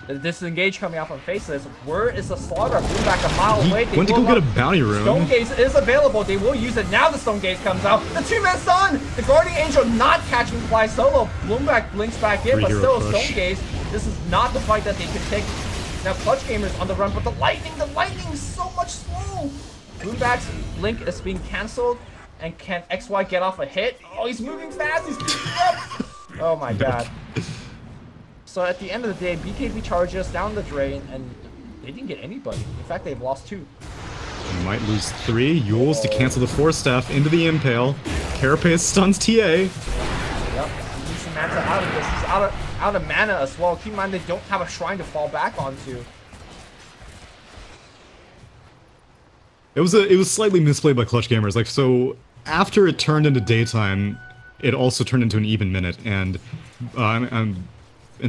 The disengage coming out from Faceless. Where is the Slaughter? Boom back a mile away. Went to go get a bounty rune. Stone Gaze is available. They will use it. Now the Stone Gaze comes out. The two-man stun! The Guardian Angel not catching Fly solo. Bloomback blinks back in, but still Stone Gaze. This is not the fight that they can take. Now Clutch Gamer's on the run, but the lightning is so much slow. Bloomback's blink is being cancelled. And can XY get off a hit? Oh, he's moving fast. He's keeping up. Oh my god. So at the end of the day, BKB charges down the drain, and they didn't get anybody. In fact, they've lost 2. They might lose 3. Yules to cancel the Force Staff into the Impale. Carapace stuns TA. Yep, he needs Manta out of this. He's out of mana as well. Keep in mind they don't have a shrine to fall back onto. It was slightly misplayed by Clutch Gamers. Like, so after it turned into daytime, it also turned into an even minute, and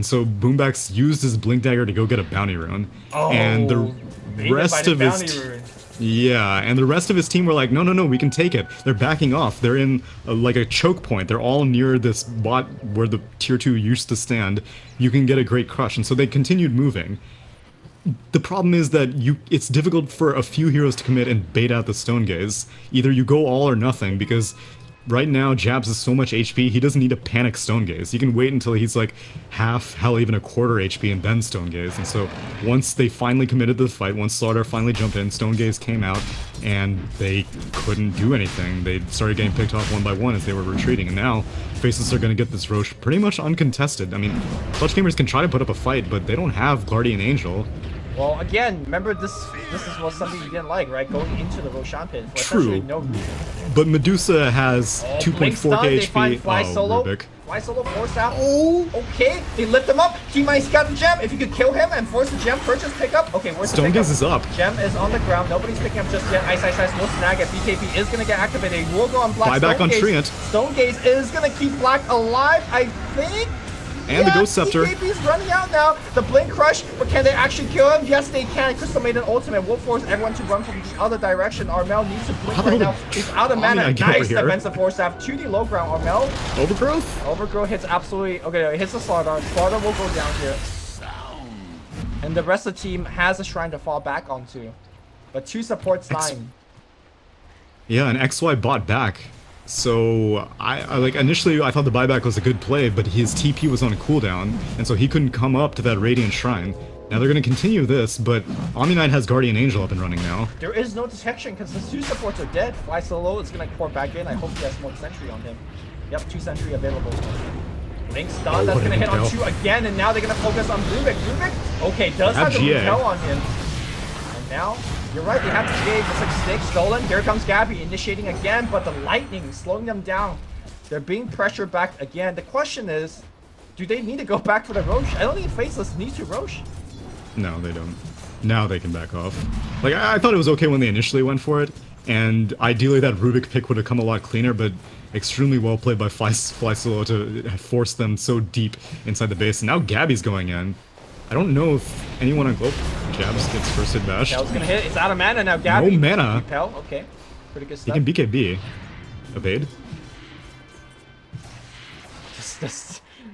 so Boombax used his Blink Dagger to go get a bounty rune, and the rest of his team were like, no, we can take it. They're backing off. They're in like a choke point. They're all near this bot where the tier 2 used to stand. You can get a great crush, and so they continued moving. The problem is that it's difficult for a few heroes to commit and bait out the Stone Gaze. Either you go all or nothing, because right now Jabs has so much HP, he doesn't need a panic Stone Gaze. He can wait until he's like half, hell, even a quarter HP and then Stone Gaze. And so once they finally committed to the fight, once Slaughter finally jumped in, Stone Gaze came out, and they couldn't do anything. They started getting picked off one by one as they were retreating, and now Faceless are going to get this Roche pretty much uncontested. I mean, Clutch Gamers can try to put up a fight, but they don't have Guardian Angel. Well, again, remember this was something you didn't like, right? Going into the Roshan pit. True. But Medusa has 2.4k They HP. find Fly solo. Rubik. Fly solo forced out. Oh, okay. They lift him up. T-Mice got the gem. If you could kill him and force the gem purchase pickup. Okay, where's the Stone Gaze is up. Gem is on the ground. Nobody's picking up just yet. Ice will snag it. BKB is gonna get activated. He will go on Black. Buyback on Treant. Stone Gaze is gonna keep Black alive, I think. And the Ghost Scepter. BKB's running out now. The Blink Crush, but can they actually kill him? Yes, they can. Crystal made an ultimate. Will force everyone to run from the other direction. Armel needs to blink right now. He's out of mana. Nice defensive force staff to the low ground. Armel. Overgrowth? Overgrowth hits absolutely. Okay, it hits the Slaughter. Slaughter will go down here. And the rest of the team has a shrine to fall back onto. But 2 supports 9. Yeah, and XY bought back. So, I like, initially I thought the buyback was a good play, but his TP was on a cooldown, and so he couldn't come up to that Radiant Shrine. Now they're going to continue this, but Omni Knight has Guardian Angel up and running now. There is no detection because the 2 supports are dead. Fly solo is going to pour back in. I hope he has more sentry on him. Yep, 2 sentry available. Link stun, that's going to hit on 2 again, and now they're going to focus on Rubik. Rubik, okay, does have the repel on him. And now, you're right, they have to gauge. It's like Snake stolen. Here comes Gabby initiating again, but the lightning slowing them down. They're being pressured back again. The question is, do they need to go back for the Roche? I don't think Faceless needs to Roche. No, they don't. Now they can back off. Like, I thought it was okay when they initially went for it, and ideally that Rubik pick would have come a lot cleaner, but extremely well played by Fly Solo to force them so deep inside the base. And now Gabby's going in. I don't know if anyone on Globe Jabs gets first hit bashed. Repel's gonna hit. It's out of mana now. Gabby. No mana. Repel. Okay. Pretty good stuff. He can BKB. Evade.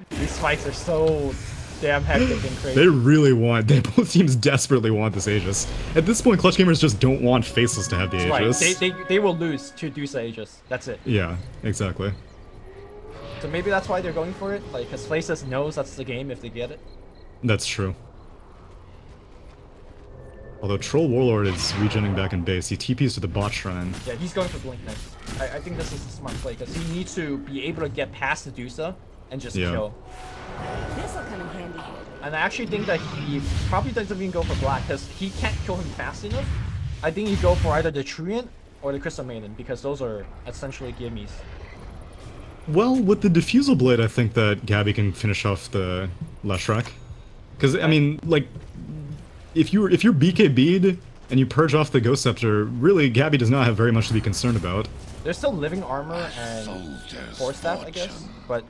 These fights are so damn hectic and crazy. They really want. Both teams desperately want this Aegis. At this point, Clutch Gamers just don't want Faceless to have the Aegis. Right. They will lose to Deuce Aegis. That's it. Yeah. Exactly. So maybe that's why they're going for it. Like, because Faceless knows that's the game if they get it. That's true. Although Troll Warlord is regenning back in base, he TPs to the bot shrine. Yeah, he's going for Blink next. I think this is a smart play because he needs to be able to get past the Dusa and just kill. This'll come in handy. And I actually think that he probably doesn't even go for Black because he can't kill him fast enough. I think you go for either the Treant or the Crystal Maiden because those are essentially gimmies. Well, with the Diffusal Blade, I think that Gabby can finish off the Leshrac. Because, I mean, like, if you're BKB'd and you purge off the Ghost Scepter, really, Gabby does not have very much to be concerned about. There's still living armor and force staff, I guess, but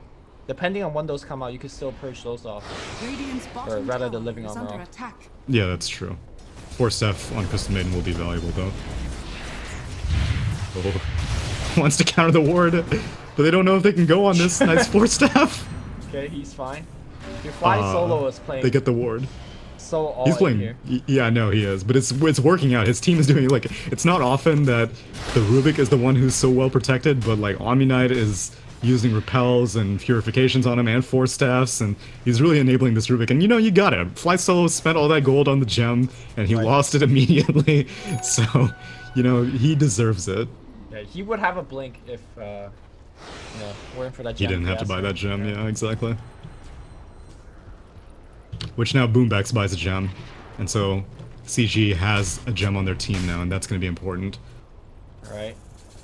depending on when those come out, you can still purge those off. Radiant's Or bottom rather, the tower living is armor under off. attack. Yeah, that's true. Force Staff on Crystal Maiden will be valuable, though. Oh. Wants to counter the ward, but they don't know if they can go on this nice Force Staff. Okay, he's fine. Your fly solo is playing. They get the ward. So all He's in playing. here. Yeah, no, he is. But it's working out. His team is doing like it's not often that the Rubik is the one who's so well protected, but like Omni Knight is using repels and purifications on him and force staffs, and he's really enabling this Rubik. And you know, you got it. Fly Solo spent all that gold on the gem, and he lost it immediately. So, you know, he deserves it. Yeah, he would have a blink if you know, we're in for that gem. He didn't have to buy that gem. Yeah, exactly. Which now Boombax buys a gem, and so CG has a gem on their team now, and that's going to be important. Alright.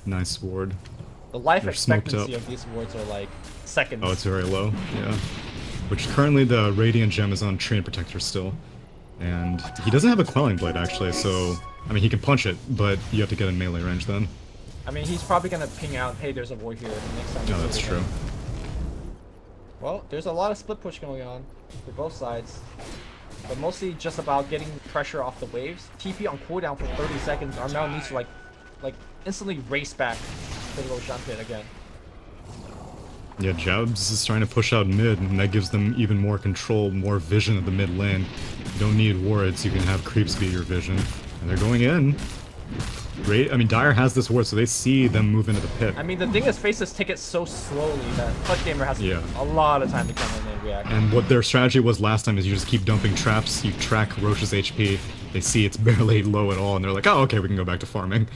Nice ward. The life They're smoked expectancy up. of these wards are like seconds. Oh, it's very low, yeah. Which currently the Radiant gem is on Treant Protector still. And he doesn't have a Quelling Blade actually, so... I mean, he can punch it, but you have to get in melee range then. I mean, he's probably gonna ping out, hey, there's a ward here, next time. No, that's true. Well, there's a lot of split push going on for both sides. But mostly just about getting pressure off the waves. TP on cooldown for 30 seconds. Armel needs to like instantly race back to the Roshan pit again. Yeah, Jabs is trying to push out mid, and that gives them even more control, more vision of the mid lane. You don't need wards, you can have creeps be your vision. And they're going in. Great. I mean, Dire has this ward, so they see them move into the pit. I mean, the thing is, Faceless take it so slowly that Clutch Gamer has a lot of time to come in and react. And what their strategy was last time is you just keep dumping traps, you track Roche's HP, they see it's barely low at all, and they're like, oh, okay, we can go back to farming.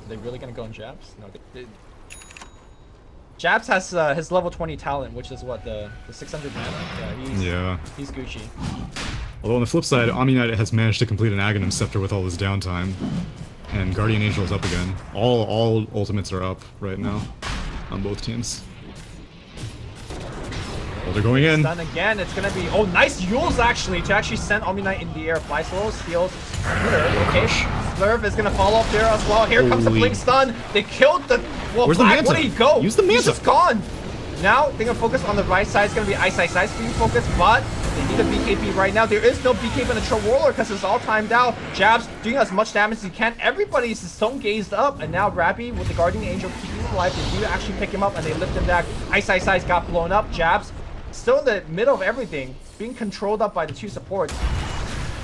Are they really gonna go on Jabs? No. Jabs has his level 20 talent, which is what, the 600 mana? Yeah, he's Gucci. Although on the flip side, Omni Knight has managed to complete an Aghanim Scepter with all his downtime. And Guardian Angel is up again. All ultimates are up right now on both teams. Oh, they're going in. Done again. It's gonna be nice Yules actually to actually send Omni Knight in the air. Fly solos, heals. Okay, Slurf is gonna follow up there as well. Here comes the blink stun. They killed the. Well, where's Black, the Manta? where did he go? Use the Manta. He's just gone. Now they're gonna focus on the right side. It's gonna be Ice being focused, but they need a BKB right now. There is no BKB in the Troll Warlord because it's all timed out. Jabs doing as much damage as he can. Everybody's stone gazed up, and now Rappy with the Guardian Angel keeping him alive. They do actually pick him up and they lift him back. Ice got blown up. Jabs still in the middle of everything, being controlled up by the two supports.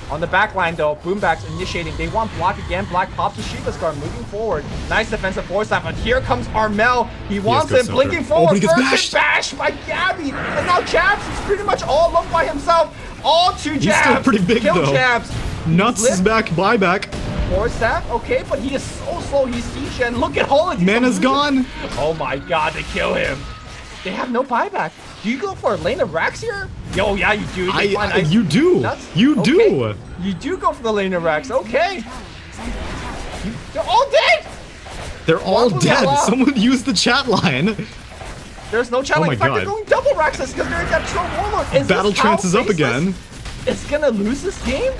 On the back line though, Boombax initiating. They want block again. Black pops the Shiva's guard, moving forward. Nice defensive force snap, but here comes Armel. He wants him, blinking forward. First bashed by Gabby. And now Jabs is pretty much all alone by himself. All two Jabs. He's still pretty big Kill though. Jabs. Nuts is back, buyback. Force snap, okay, but he is so slow. He's Isha, look at Holland. Mana's gone. Oh my god, they kill him. They have no buyback. Do you go for a lane of Rax here? Yo, yeah, you do. You do. Nuts. You okay. do. You do go for the lane of Rax. Okay. They're all dead. They're all dead. Someone used the chat line. There's no chat line. In fact, they're going double Raxes because they're in that Troll Warlord. Battle Trance is up again. It's gonna lose this game?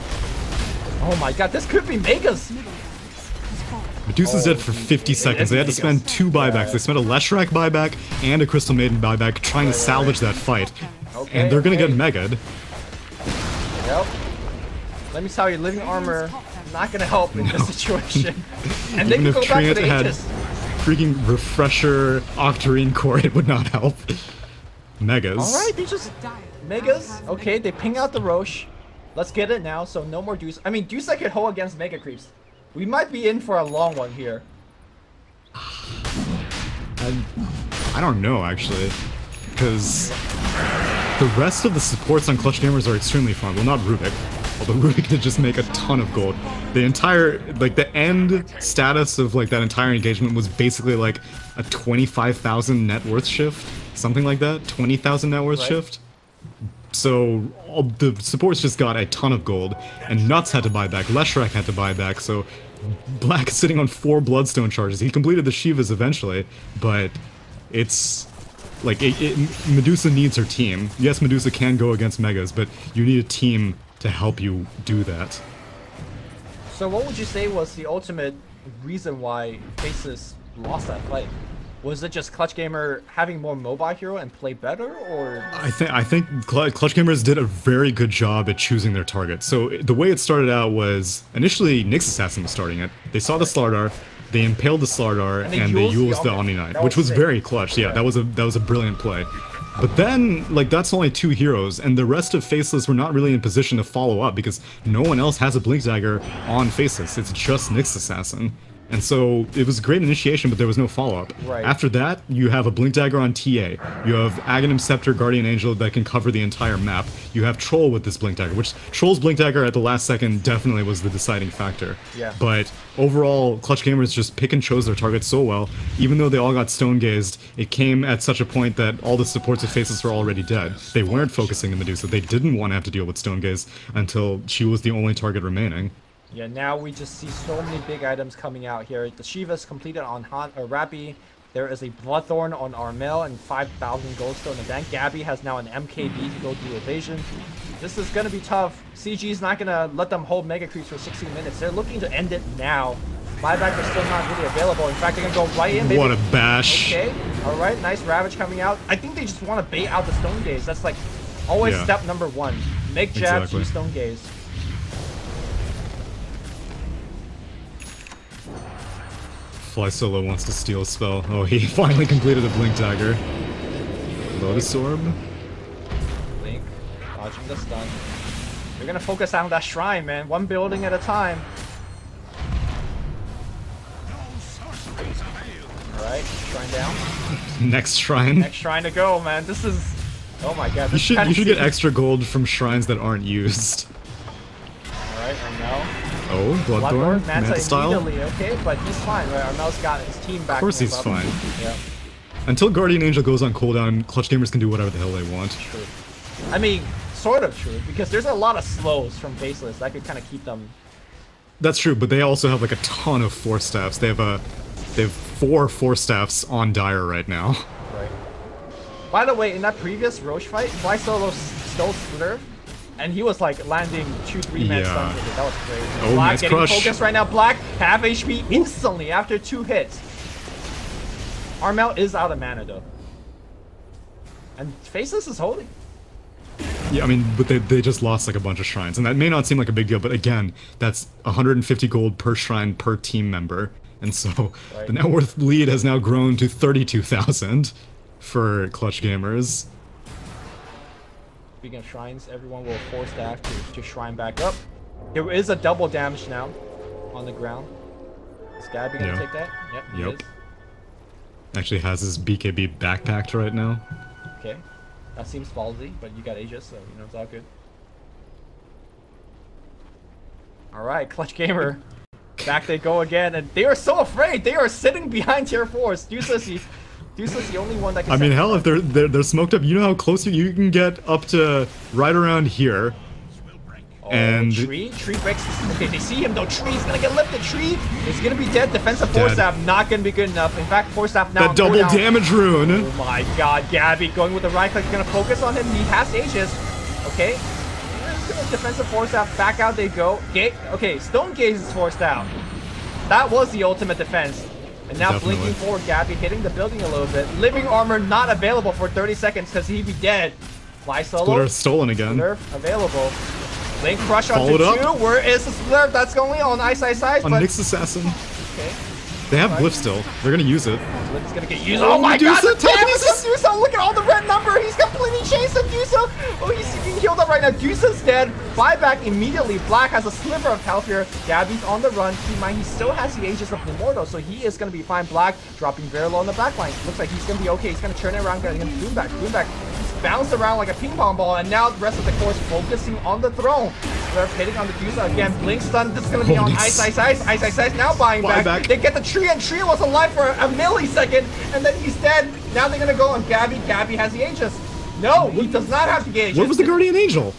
Oh my god, this could be Megas. Medusa's dead for 50 seconds. They had to spend 2 buybacks. They spent a Leshrac buyback and a Crystal Maiden buyback trying to salvage that fight. And they're gonna get Mega'd. Yep. Let me tell you, living armor not gonna help in this situation. And they can go back to the Aegis. Freaking Refresher Octarine Core, it would not help. Megas. Alright, they just... Megas? Okay, they ping out the Roche. Let's get it now, so no more Deuce. I mean, Deuce I could hold against Mega Creeps. We might be in for a long one here. I don't know, actually. Because the rest of the supports on Clutch Gamers are extremely fun. Well, not Rubik. Although Rubik did just make a ton of gold. The entire, like, the end status of, like, that entire engagement was basically, like, a 25,000 net worth shift. Something like that. 20,000 net worth shift. So, all the supports just got a ton of gold, and Nuts had to buy back, Leshrac had to buy back, so Black is sitting on 4 Bloodstone charges. He completed the Shivas eventually, but it's... like, Medusa needs her team. Yes, Medusa can go against Megas, but you need a team to help you do that. So what would you say was the ultimate reason why Faceless lost that fight? Was it just Clutch Gamer having more mobile hero and play better, or? I think Clutch Gamers did a very good job at choosing their target. So the way it started out was initially Nyx Assassin was starting it. They saw the Slardar, they impaled the Slardar, and they used the Omni Knight, which was very clutch. Yeah, that was a brilliant play. But then, like, that's only 2 heroes, and the rest of Faceless were not really in position to follow up because no one else has a Blink Dagger on Faceless. It's just Nyx Assassin. And so it was a great initiation, but there was no follow-up. Right. After that, you have a Blink Dagger on TA. You have Aghanim Scepter, Guardian Angel that can cover the entire map. You have Troll with this Blink Dagger, which Troll's Blink Dagger at the last second definitely was the deciding factor. Yeah. But overall, Clutch Gamers just pick and chose their targets so well. Even though they all got stone-gazed, it came at such a point that all the supports of Faceless were already dead. They weren't focusing the Medusa. They didn't want to have to deal with stone gaze until she was the only target remaining. Yeah, now we just see so many big items coming out here. The Shiva's completed on Rappy. There is a Bloodthorn on Armel and 5,000 Goldstone event. Gabby has now an MKB to go do evasion. This is going to be tough. CG's not going to let them hold Mega Creeps for 16 minutes. They're looking to end it now. Buyback are still not really available. In fact, they're going to go right in. Maybe. What a bash. Okay, alright, nice Ravage coming out. I think they just want to bait out the Stone Gaze. That's like always step number 1. Make jab, use Stone Gaze. Fly Solo wants to steal a spell. Oh, he finally completed a Blink Dagger. Lotus Orb. Blink, dodging the stun. They're gonna focus on that shrine, man. One building at a time. Alright, shrine down. Next shrine. Next shrine to go, man. This is... Oh my god. You should get extra gold from shrines that aren't used. Alright, Armel. Oh, Bloodthorn? Manta style? Okay, but he's fine, right? Armel's got his team back. Of course he's fine. Yeah. Until Guardian Angel goes on cooldown, Clutch Gamers can do whatever the hell they want. True. I mean, sort of true, because there's a lot of slows from Faceless that could kind of keep them... That's true, but they also have like a ton of Force Staffs. They have 4 Force Staffs on Dire right now. Right. By the way, in that previous Roche fight, Fly Solo stole Slurve, and he was like landing 2-3 man stun hits. That was crazy. Oh, Black nice getting crush. focused right now. Black half HP instantly after 2 hits. Armel is out of mana though. And Faceless is holding. Yeah, I mean, but they just lost like a bunch of shrines, and that may not seem like a big deal, but again, that's 150 gold per shrine per team member, and so the net worth lead has now grown to 32,000 for Clutch Gamers. Speaking of shrines, everyone will force staff to shrine back up. There is a double damage now on the ground. Is Gabby gonna take that? Yep, he is. Actually has his BKB backpacked right now. Okay. That seems ballsy, but you got Aegis, so you know it's all good. Alright, Clutch Gamer. Back they go again, and they are so afraid! They are sitting behind tier 4s. Deuce's the only one that can... I mean, hell, if they're smoked up, you know how close you can get up to right around here. Oh, and Tree breaks. Okay, they see him though. Tree's gonna get lifted. Tree is gonna be dead. Defensive Force Staff not gonna be good enough. In fact, Force Staff now. That double damage rune. Oh my god, Gabby going with the right click. Gonna focus on him. He has Aegis. Okay. Defensive Force Staff. Back out they go. Okay, Stone Gaze is forced out. That was the ultimate defense. And now blinking forward, Gabby hitting the building a little bit. Living armor not available for 30 seconds because he'd be dead. Fly Solo. Splitter stolen again. Nerf available. Link crush onto 2. Where is the Slurp? That's going on Ice. On Nyx Assassin. Okay. They have Glyph still. They're gonna use it. Glyph's gonna get used. Oh my god! The damage of Duso! Look at all the red number! He's completely chased of Duso! Oh, he's getting healed up right now. Duso's dead. Buyback immediately. Black has a sliver of health here. Gabby's on the run. Keep in mind, he still has the Aegis of Immortal, so he is gonna be fine. Black dropping very low on the back line. Looks like he's gonna be okay. He's gonna turn it around. Gonna boom back. Bounced around like a ping pong ball, and now the rest of the course focusing on the throne. They're hitting on the Dusa again. Blink stun. This is gonna be on Ice. Now buying back. They get the tree, and Tree was alive for a millisecond, and then he's dead. Now they're gonna go on Gabby. Gabby has the Aegis. No, he does not have the Aegis. What was the Guardian Angel?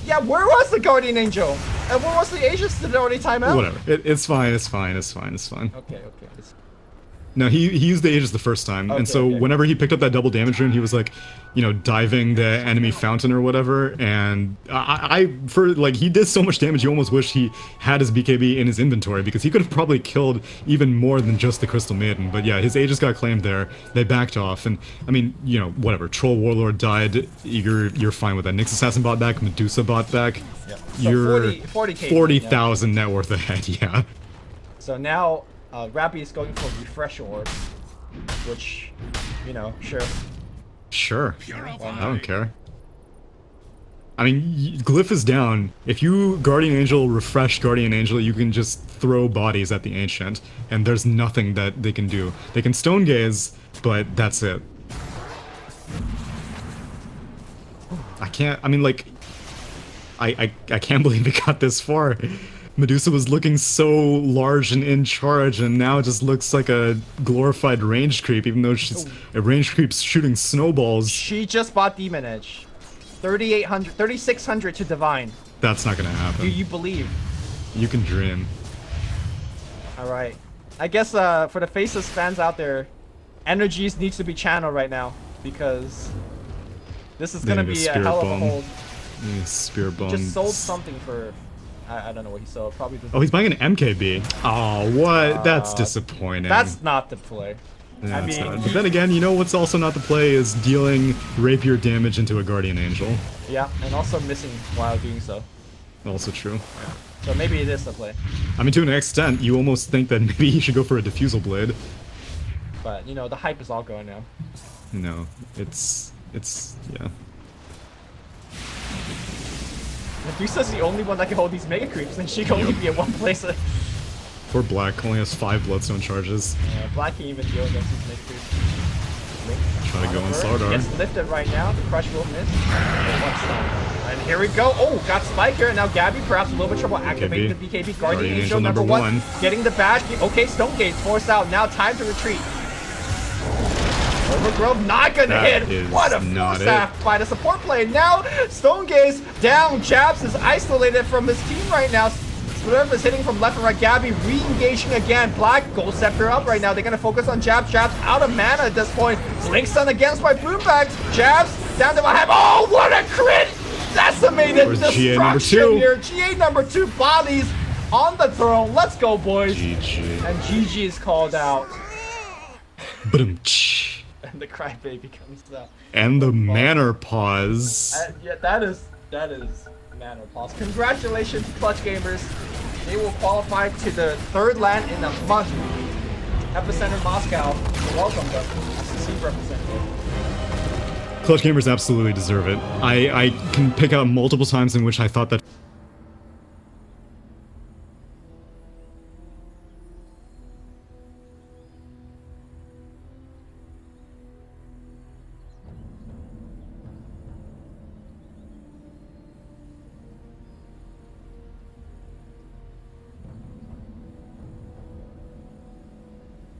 Yeah, where was the Guardian Angel? And where was the Aegis? Did it already time out? Whatever. It's fine. Okay. No, he used the Aegis the first time, and so whenever he picked up that double damage rune, he was like, you know, diving the enemy fountain or whatever, and he did so much damage, you almost wish he had his BKB in his inventory, because he could have probably killed even more than just the Crystal Maiden. But yeah, his Aegis got claimed there, they backed off, and I mean, you know, whatever, Troll Warlord died, you're fine with that. Nyx Assassin bought back, Medusa bought back, yeah. So you're 40,000 net worth ahead, yeah. So now, Rappy is going for Refresh Orb, which, you know, sure. Sure. I don't care. I mean, Glyph is down. If you Guardian Angel, refresh Guardian Angel, you can just throw bodies at the Ancient, and there's nothing that they can do. They can Stone Gaze, but that's it. I can't, I mean, like, I can't believe it got this far. Medusa was looking so large and in charge, and now it just looks like a glorified range creep, even though she's a range creep's shooting snowballs. She just bought Demon Edge. 3,800, 3,600 to Divine. That's not gonna happen. Do you believe? You can dream. Alright. I guess for the Faceless fans out there, energies needs to be channeled right now, because this is gonna be a hell of a hold. Spirit Bomb. He just sold something for... I don't know what he sold. Probably. Oh, he's buying an MKB. Oh, what? That's disappointing. That's not the play. Yeah, I mean, but then again, you know what's also not the play is dealing rapier damage into a Guardian Angel. Yeah, and also missing while doing so. Also true. Yeah. So maybe it is the play. I mean, to an extent, you almost think that maybe he should go for a Diffusal Blade. But you know, the hype is all going now. No, it's yeah. Medusa's the only one that can hold these Mega Creeps, and she can only be at one place. Poor Black only has 5 Bloodstone charges. Yeah, Black can't even deal against these Mega Creeps. Try to go on Slardar. Gets lifted right now. The crush will miss. And here we go. Oh, got Spiker, and now Gabby perhaps a little bit trouble activating the BKB. Guardian Angel number one. Getting the badge. Okay, Stone Gate forced out. Now time to retreat. Overgrowth not gonna hit. What a force half by the support play. Now Stone Gaze down. Jabs is isolated from his team right now. Whatever is hitting from left and right. Gabby re-engaging again. Black Gold Scepter up right now. They're gonna focus on Jabs. Jabs out of mana at this point. Blink Stun against by Boombag. Jabs down to my head. Oh, what a crit! Decimated destruction here. GA number 2 bodies on the throne. Let's go, boys. GG. And GG is called out. And the crybaby comes out. And the Manor Pause. Yeah, that is Manor Pause. Congratulations, Clutch Gamers. They will qualify to the 3rd land in a month. Epicenter Moscow. Welcome them as the team representative. Clutch Gamers absolutely deserve it. I can pick out multiple times in which I thought that